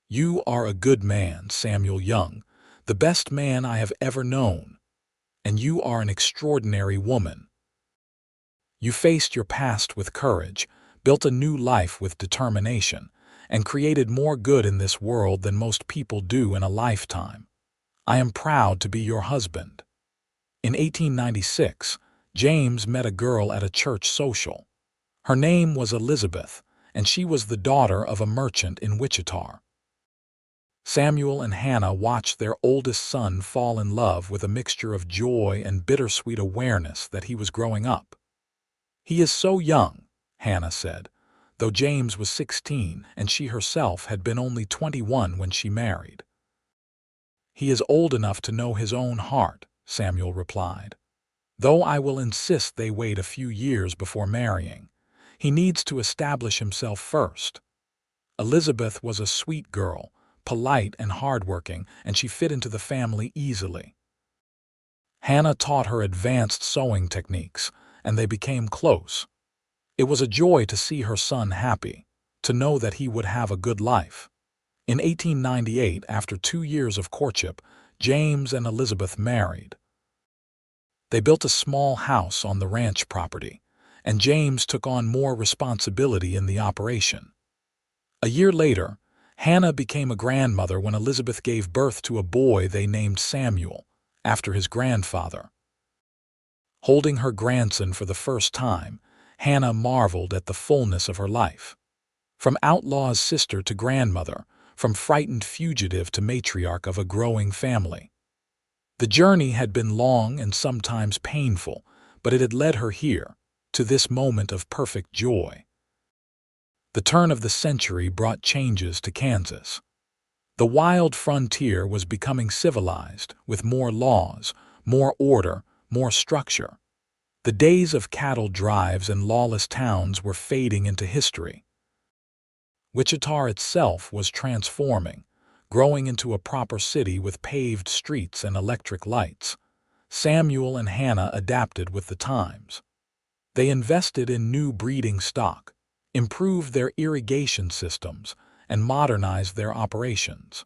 You are a good man, Samuel Young, the best man I have ever known. And you are an extraordinary woman. You faced your past with courage, built a new life with determination, and created more good in this world than most people do in a lifetime. I am proud to be your husband." In 1896, James met a girl at a church social. Her name was Elizabeth, and she was the daughter of a merchant in Wichita. Samuel and Hannah watched their oldest son fall in love with a mixture of joy and bittersweet awareness that he was growing up. "He is so young," Hannah said, though James was 16 and she herself had been only 21 when she married. "He is old enough to know his own heart," Samuel replied. "Though I will insist they wait a few years before marrying. He needs to establish himself first." Elizabeth was a sweet girl, polite and hardworking, and she fit into the family easily. Hannah taught her advanced sewing techniques, and they became close. It was a joy to see her son happy, to know that he would have a good life. In 1898, after 2 years of courtship, James and Elizabeth married. They built a small house on the ranch property, and James took on more responsibility in the operation. A year later, Hannah became a grandmother when Elizabeth gave birth to a boy they named Samuel, after his grandfather. Holding her grandson for the first time, Hannah marveled at the fullness of her life. From outlaw's sister to grandmother, from frightened fugitive to matriarch of a growing family. The journey had been long and sometimes painful, but it had led her here, to this moment of perfect joy. The turn of the century brought changes to Kansas. The wild frontier was becoming civilized, with more laws, more order, more structure. The days of cattle drives and lawless towns were fading into history. Wichita itself was transforming, growing into a proper city with paved streets and electric lights. Samuel and Hannah adapted with the times. They invested in new breeding stock, improved their irrigation systems, and modernized their operations.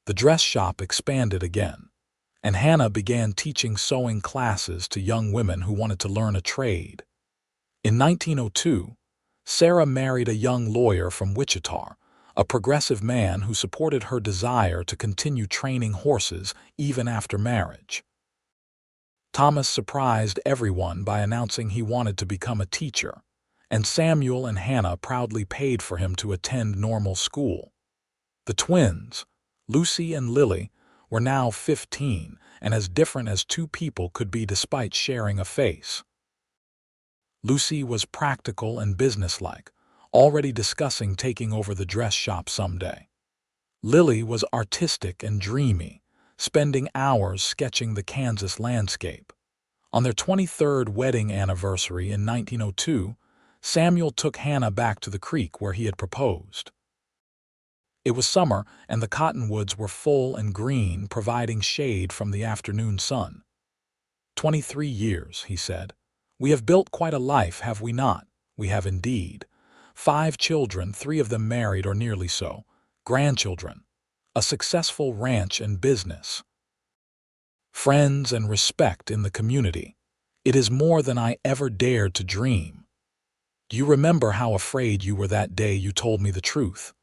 The dress shop expanded again, and Hannah began teaching sewing classes to young women who wanted to learn a trade. In 1902, Sarah married a young lawyer from Wichita, a progressive man who supported her desire to continue training horses even after marriage. Thomas surprised everyone by announcing he wanted to become a teacher, and Samuel and Hannah proudly paid for him to attend normal school. The twins, Lucy and Lily, were now 15 and as different as two people could be despite sharing a face. Lucy was practical and businesslike, already discussing taking over the dress shop someday. Lily was artistic and dreamy, spending hours sketching the Kansas landscape. On their 23rd wedding anniversary in 1902, Samuel took Hannah back to the creek where he had proposed. It was summer, and the cottonwoods were full and green, providing shade from the afternoon sun. 23 years, he said. We have built quite a life, have we not? We have indeed. 5 children, 3 of them married or nearly so. Grandchildren. A successful ranch and business. Friends and respect in the community. It is more than I ever dared to dream. Do you remember how afraid you were that day you told me the truth?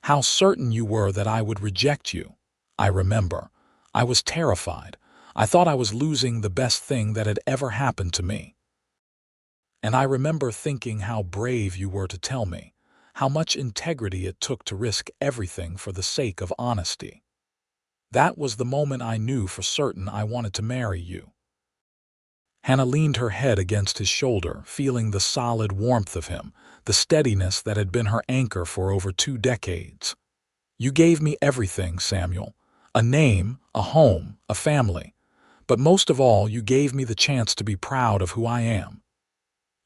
How certain you were that I would reject you? I remember. I was terrified. I thought I was losing the best thing that had ever happened to me. And I remember thinking how brave you were to tell me, how much integrity it took to risk everything for the sake of honesty. That was the moment I knew for certain I wanted to marry you. Hannah leaned her head against his shoulder, feeling the solid warmth of him, the steadiness that had been her anchor for over 2 decades. You gave me everything, Samuel. A name, a home, a family. But most of all, you gave me the chance to be proud of who I am.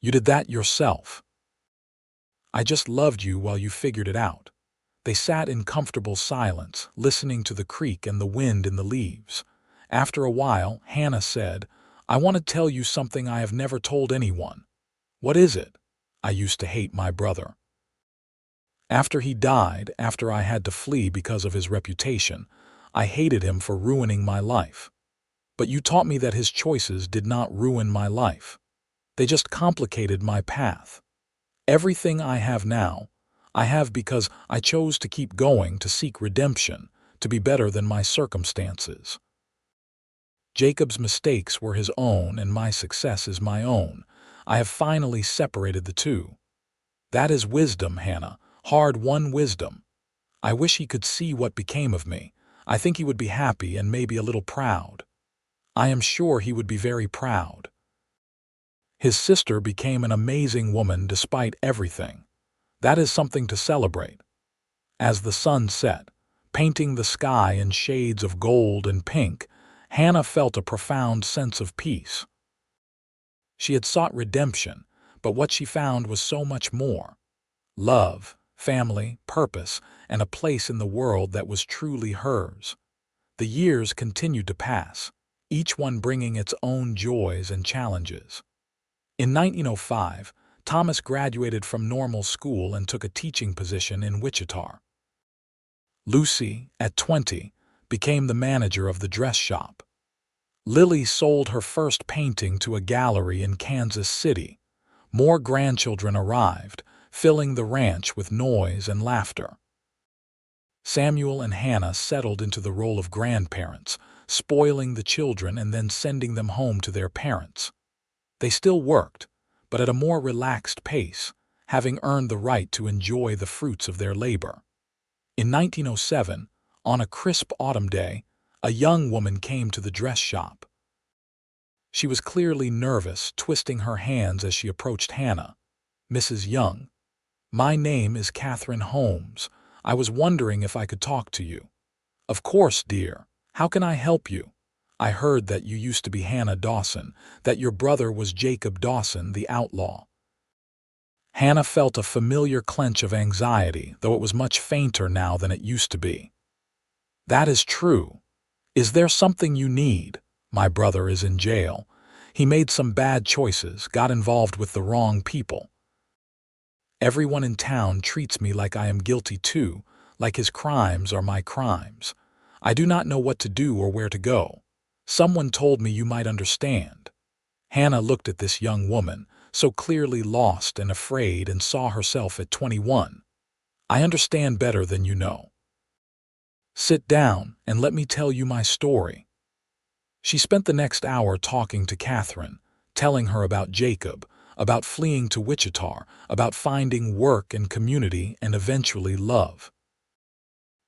You did that yourself. I just loved you while you figured it out. They sat in comfortable silence, listening to the creek and the wind in the leaves. After a while, Hannah said, I want to tell you something I have never told anyone. What is it? I used to hate my brother. After he died, after I had to flee because of his reputation, I hated him for ruining my life. But you taught me that his choices did not ruin my life. They just complicated my path. Everything I have now, I have because I chose to keep going, to seek redemption, to be better than my circumstances. Jacob's mistakes were his own and my success is my own. I have finally separated the two. That is wisdom, Hannah, hard-won wisdom. I wish he could see what became of me. I think he would be happy and maybe a little proud. I am sure he would be very proud. His sister became an amazing woman despite everything. That is something to celebrate. As the sun set, painting the sky in shades of gold and pink, Hannah felt a profound sense of peace. She had sought redemption, but what she found was so much more. Love, family, purpose, and a place in the world that was truly hers. The years continued to pass, each one bringing its own joys and challenges. In 1905, Thomas graduated from normal school and took a teaching position in Wichita. Lucy, at 20, became the manager of the dress shop. Lily sold her first painting to a gallery in Kansas City. More grandchildren arrived, filling the ranch with noise and laughter. Samuel and Hannah settled into the role of grandparents, spoiling the children and then sending them home to their parents. They still worked, but at a more relaxed pace, having earned the right to enjoy the fruits of their labor. In 1907, on a crisp autumn day, a young woman came to the dress shop. She was clearly nervous, twisting her hands as she approached Hannah. "Mrs. Young, my name is Catherine Holmes. I was wondering if I could talk to you." "Of course, dear. How can I help you? I heard that you used to be Hannah Dawson, that your brother was Jacob Dawson, the outlaw." Hannah felt a familiar clench of anxiety, though it was much fainter now than it used to be. "That is true. Is there something you need? My brother is in jail. He made some bad choices, got involved with the wrong people. Everyone in town treats me like I am guilty too, like his crimes are my crimes. I do not know what to do or where to go. Someone told me you might understand." Hannah looked at this young woman, so clearly lost and afraid, and saw herself at 21. "I understand better than you know. Sit down and let me tell you my story." She spent the next hour talking to Catherine, telling her about Jacob, about fleeing to Wichita, about finding work and community and eventually love.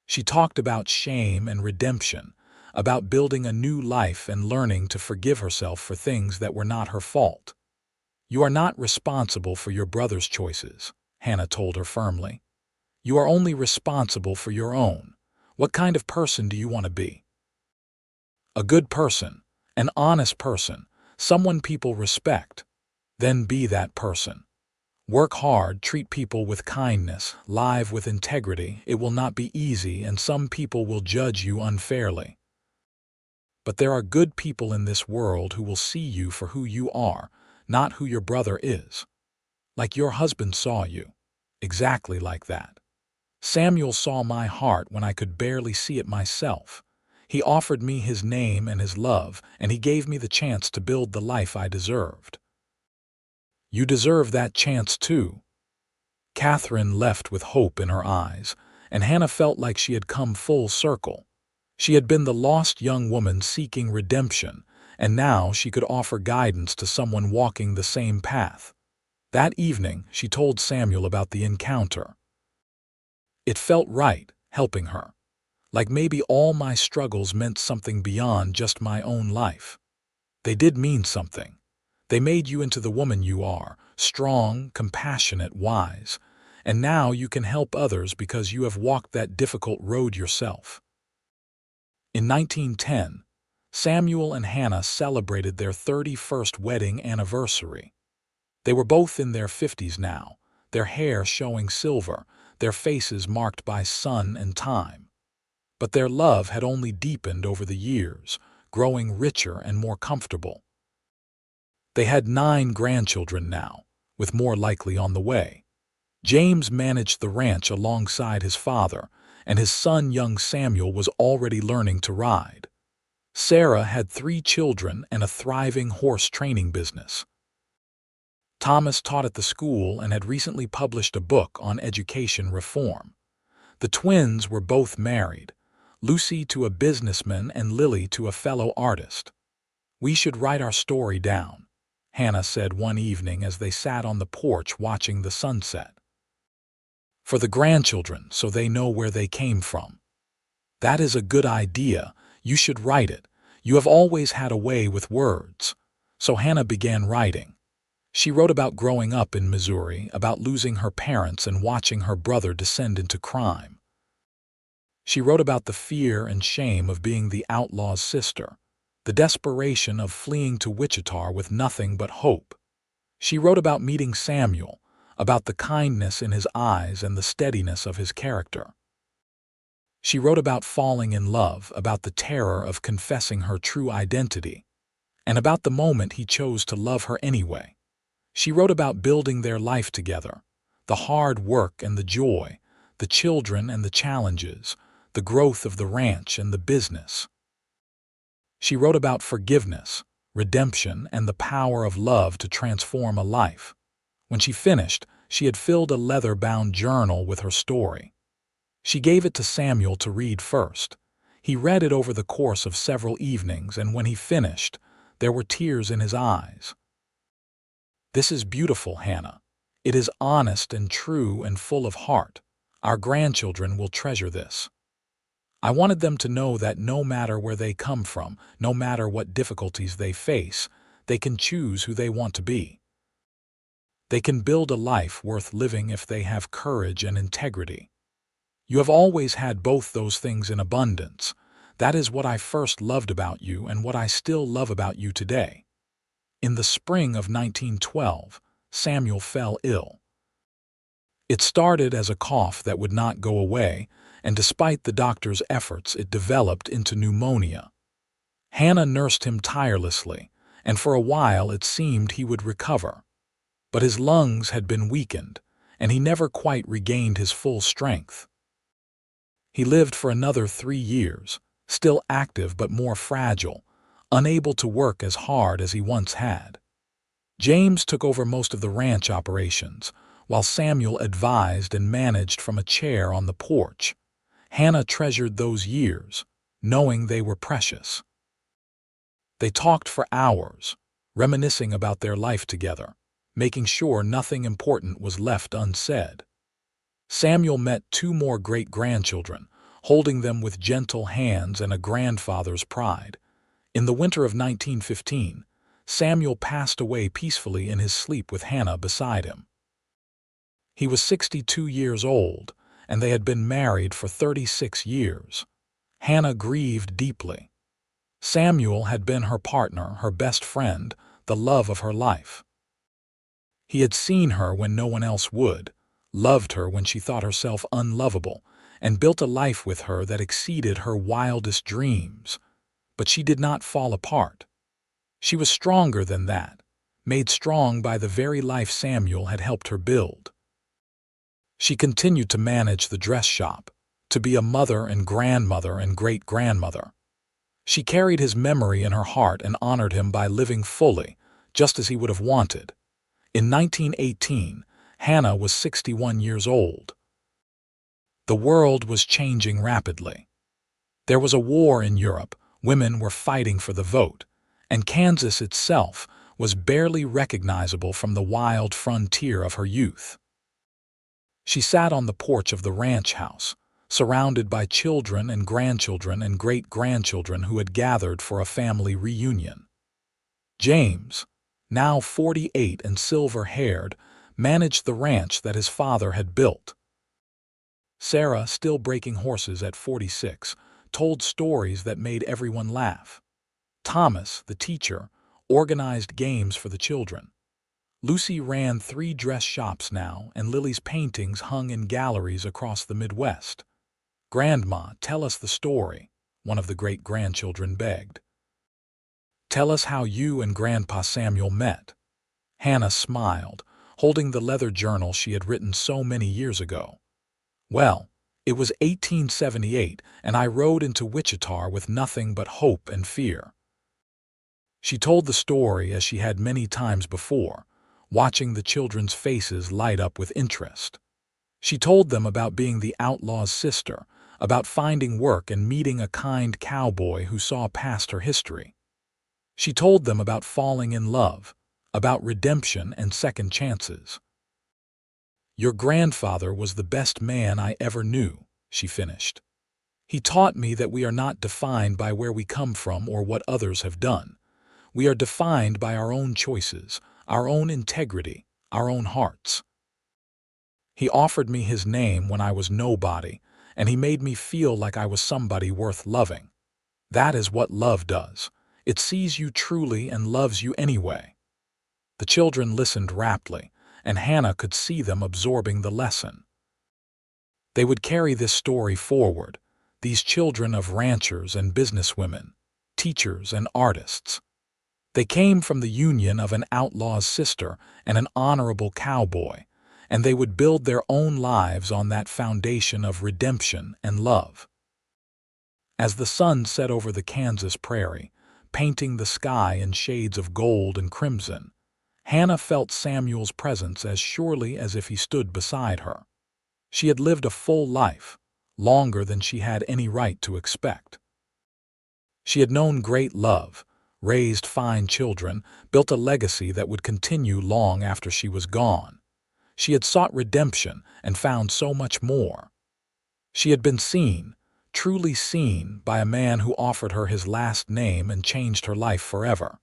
She talked about shame and redemption, about building a new life and learning to forgive herself for things that were not her fault. "You are not responsible for your brother's choices," Hannah told her firmly. "You are only responsible for your own. What kind of person do you want to be?" "A good person, an honest person, someone people respect." "Then be that person. Work hard, treat people with kindness, live with integrity. It will not be easy and some people will judge you unfairly. But there are good people in this world who will see you for who you are, not who your brother is. Like your husband saw you. Exactly like that. Samuel saw my heart when I could barely see it myself. He offered me his name and his love, and he gave me the chance to build the life I deserved. You deserve that chance too." Catherine left with hope in her eyes, and Hannah felt like she had come full circle. She had been the lost young woman seeking redemption, and now she could offer guidance to someone walking the same path. That evening, she told Samuel about the encounter. "It felt right, helping her. Like maybe all my struggles meant something beyond just my own life. They did mean something. They made you into the woman you are, strong, compassionate, wise. And now you can help others because you have walked that difficult road yourself." In 1910, Samuel and Hannah celebrated their 31st wedding anniversary. They were both in their 50s now, their hair showing silver, their faces marked by sun and time. But their love had only deepened over the years, growing richer and more comfortable. They had 9 grandchildren now, with more likely on the way. James managed the ranch alongside his father, and his son young Samuel was already learning to ride. Sarah had 3 children and a thriving horse training business. Thomas taught at the school and had recently published a book on education reform. The twins were both married, Lucy to a businessman and Lily to a fellow artist. "We should write our story down," Hannah said one evening as they sat on the porch watching the sunset. "For the grandchildren, so they know where they came from." "That is a good idea. You should write it. You have always had a way with words." So Hannah began writing. She wrote about growing up in Missouri, about losing her parents and watching her brother descend into crime. She wrote about the fear and shame of being the outlaw's sister, the desperation of fleeing to Wichita with nothing but hope. She wrote about meeting Samuel, about the kindness in his eyes and the steadiness of his character. She wrote about falling in love, about the terror of confessing her true identity, and about the moment he chose to love her anyway. She wrote about building their life together, the hard work and the joy, the children and the challenges, the growth of the ranch and the business. She wrote about forgiveness, redemption, and the power of love to transform a life. When she finished, she had filled a leather-bound journal with her story. She gave it to Samuel to read first. He read it over the course of several evenings, and when he finished, there were tears in his eyes. "This is beautiful, Hannah. It is honest and true and full of heart. Our grandchildren will treasure this. I wanted them to know that no matter where they come from, no matter what difficulties they face, they can choose who they want to be. They can build a life worth living if they have courage and integrity. You have always had both those things in abundance. That is what I first loved about you and what I still love about you today." In the spring of 1912, Samuel fell ill. It started as a cough that would not go away, and despite the doctor's efforts, it developed into pneumonia. Hannah nursed him tirelessly, and for a while it seemed he would recover. But his lungs had been weakened, and he never quite regained his full strength. He lived for another 3 years, still active but more fragile, unable to work as hard as he once had. James took over most of the ranch operations, while Samuel advised and managed from a chair on the porch. Hannah treasured those years, knowing they were precious. They talked for hours, reminiscing about their life together, making sure nothing important was left unsaid. Samuel met 2 more great-grandchildren, holding them with gentle hands and a grandfather's pride. In the winter of 1915, Samuel passed away peacefully in his sleep with Hannah beside him. He was 62 years old, and they had been married for 36 years. Hannah grieved deeply. Samuel had been her partner, her best friend, the love of her life. He had seen her when no one else would, loved her when she thought herself unlovable, and built a life with her that exceeded her wildest dreams. But she did not fall apart. She was stronger than that, made strong by the very life Samuel had helped her build. She continued to manage the dress shop, to be a mother and grandmother and great-grandmother. She carried his memory in her heart and honored him by living fully, just as he would have wanted. In 1918, Hannah was 61 years old. The world was changing rapidly. There was a war in Europe, women were fighting for the vote, and Kansas itself was barely recognizable from the wild frontier of her youth. She sat on the porch of the ranch house, surrounded by children and grandchildren and great-grandchildren who had gathered for a family reunion. James, now 48 and silver-haired, managed the ranch that his father had built. Sarah, still breaking horses at 46, told stories that made everyone laugh. Thomas, the teacher, organized games for the children. Lucy ran 3 dress shops now, and Lily's paintings hung in galleries across the Midwest. "Grandma, tell us the story," one of the great-grandchildren begged. "Tell us how you and Grandpa Samuel met." Hannah smiled, holding the leather journal she had written so many years ago. "Well, it was 1878, and I rode into Wichita with nothing but hope and fear." She told the story as she had many times before, watching the children's faces light up with interest. She told them about being the outlaw's sister, about finding work and meeting a kind cowboy who saw past her history. She told them about falling in love, about redemption and second chances. "Your grandfather was the best man I ever knew," she finished. "He taught me that we are not defined by where we come from or what others have done. We are defined by our own choices, our own integrity, our own hearts. He offered me his name when I was nobody, and he made me feel like I was somebody worth loving. That is what love does. It sees you truly and loves you anyway." The children listened raptly, and Hannah could see them absorbing the lesson. They would carry this story forward, these children of ranchers and businesswomen, teachers and artists. They came from the union of an outlaw's sister and an honorable cowboy, and they would build their own lives on that foundation of redemption and love. As the sun set over the Kansas prairie, painting the sky in shades of gold and crimson. Hannah felt Samuel's presence as surely as if he stood beside her. She had lived a full life, longer than she had any right to expect. She had known great love, raised fine children, built a legacy that would continue long after she was gone. She had sought redemption and found so much more. She had been seen, truly seen, by a man who offered her his last name and changed her life forever.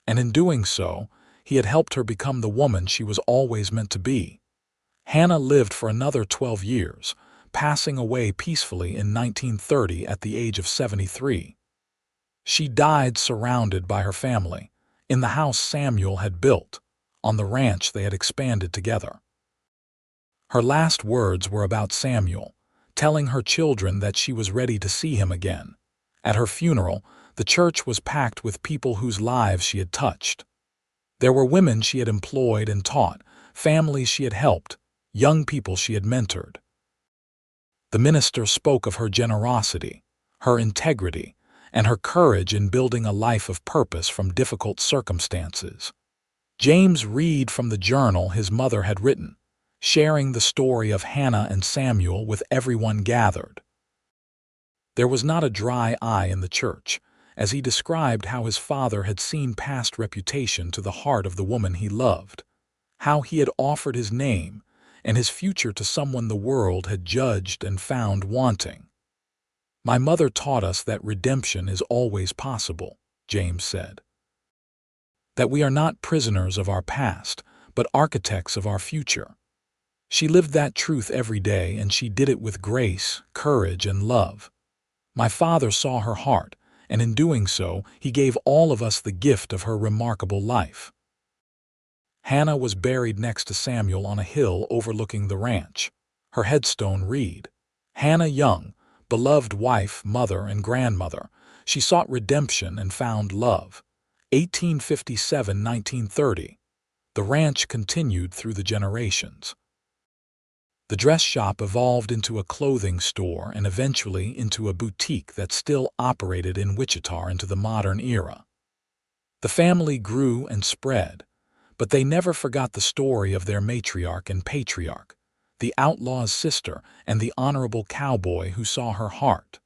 And in doing so, he had helped her become the woman she was always meant to be. Hannah lived for another 12 years, passing away peacefully in 1930 at the age of 73. She died surrounded by her family, in the house Samuel had built, on the ranch they had expanded together. Her last words were about Samuel, telling her children that she was ready to see him again. At her funeral, the church was packed with people whose lives she had touched. There were women she had employed and taught, families she had helped, young people she had mentored. The minister spoke of her generosity, her integrity, and her courage in building a life of purpose from difficult circumstances. James read from the journal his mother had written, sharing the story of Hannah and Samuel with everyone gathered. There was not a dry eye in the church, as he described how his father had seen past reputation to the heart of the woman he loved, how he had offered his name and his future to someone the world had judged and found wanting. "My mother taught us that redemption is always possible," James said. "That we are not prisoners of our past, but architects of our future." She lived that truth every day, and she did it with grace, courage, and love. My father saw her heart, and in doing so, he gave all of us the gift of her remarkable life. Hannah was buried next to Samuel on a hill overlooking the ranch. Her headstone read, "Hannah Young, beloved wife, mother, and grandmother. She sought redemption and found love. 1857–1930. The ranch continued through the generations." The dress shop evolved into a clothing store and eventually into a boutique that still operated in Wichita into the modern era. The family grew and spread, but they never forgot the story of their matriarch and patriarch, the outlaw's sister and the honorable cowboy who saw her heart.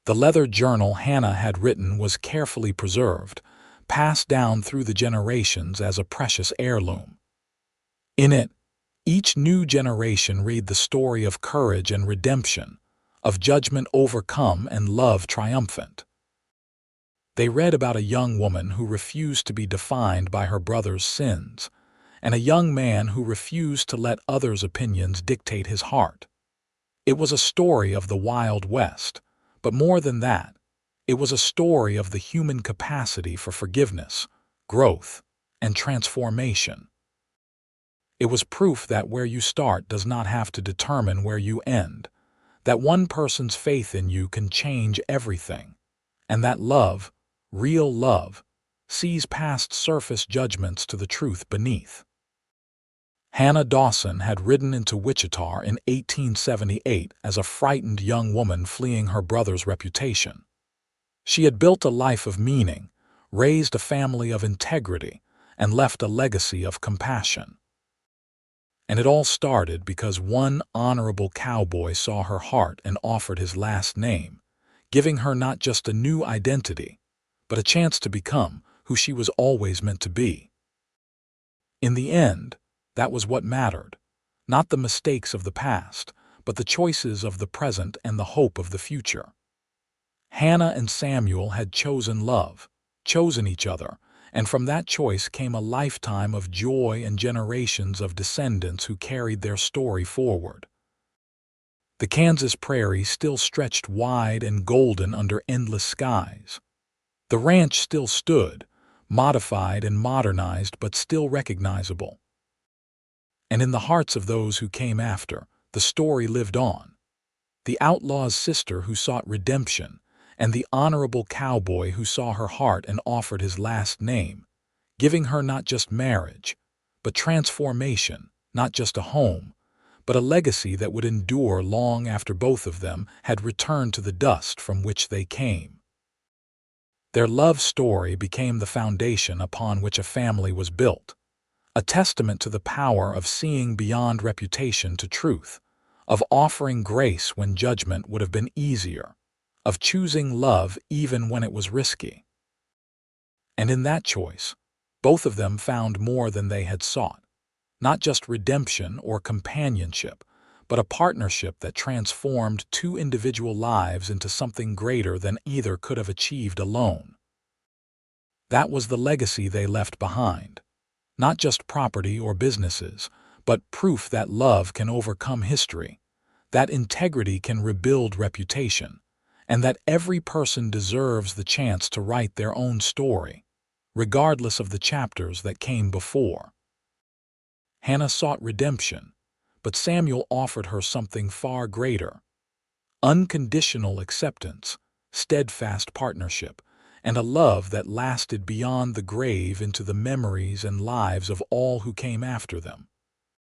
The leather journal Hannah had written was carefully preserved, passed down through the generations as a precious heirloom. In it, each new generation read the story of courage and redemption, of judgment overcome and love triumphant. They read about a young woman who refused to be defined by her brother's sins, and a young man who refused to let others' opinions dictate his heart. It was a story of the Wild West, but more than that, it was a story of the human capacity for forgiveness, growth, and transformation. It was proof that where you start does not have to determine where you end, that one person's faith in you can change everything, and that love, real love, sees past surface judgments to the truth beneath. Hannah Dawson had ridden into Wichita in 1878 as a frightened young woman fleeing her brother's reputation. She had built a life of meaning, raised a family of integrity, and left a legacy of compassion. And it all started because one honorable cowboy saw her heart and offered his last name, giving her not just a new identity, but a chance to become who she was always meant to be. In the end, that was what mattered, not the mistakes of the past, but the choices of the present and the hope of the future. Hannah and Samuel had chosen love, chosen each other, and from that choice came a lifetime of joy and generations of descendants who carried their story forward. The Kansas prairie still stretched wide and golden under endless skies. The ranch still stood, modified and modernized but still recognizable. And in the hearts of those who came after, the story lived on. The outlaw's sister who sought redemption, and the honorable cowboy who saw her heart and offered his last name, giving her not just marriage, but transformation, not just a home, but a legacy that would endure long after both of them had returned to the dust from which they came. Their love story became the foundation upon which a family was built, a testament to the power of seeing beyond reputation to truth, of offering grace when judgment would have been easier, of choosing love even when it was risky. And in that choice, both of them found more than they had sought, not just redemption or companionship, but a partnership that transformed two individual lives into something greater than either could have achieved alone. That was the legacy they left behind, not just property or businesses, but proof that love can overcome history, that integrity can rebuild reputation, and that every person deserves the chance to write their own story, regardless of the chapters that came before. Hannah sought redemption, but Samuel offered her something far greater: unconditional acceptance, steadfast partnership, and a love that lasted beyond the grave into the memories and lives of all who came after them.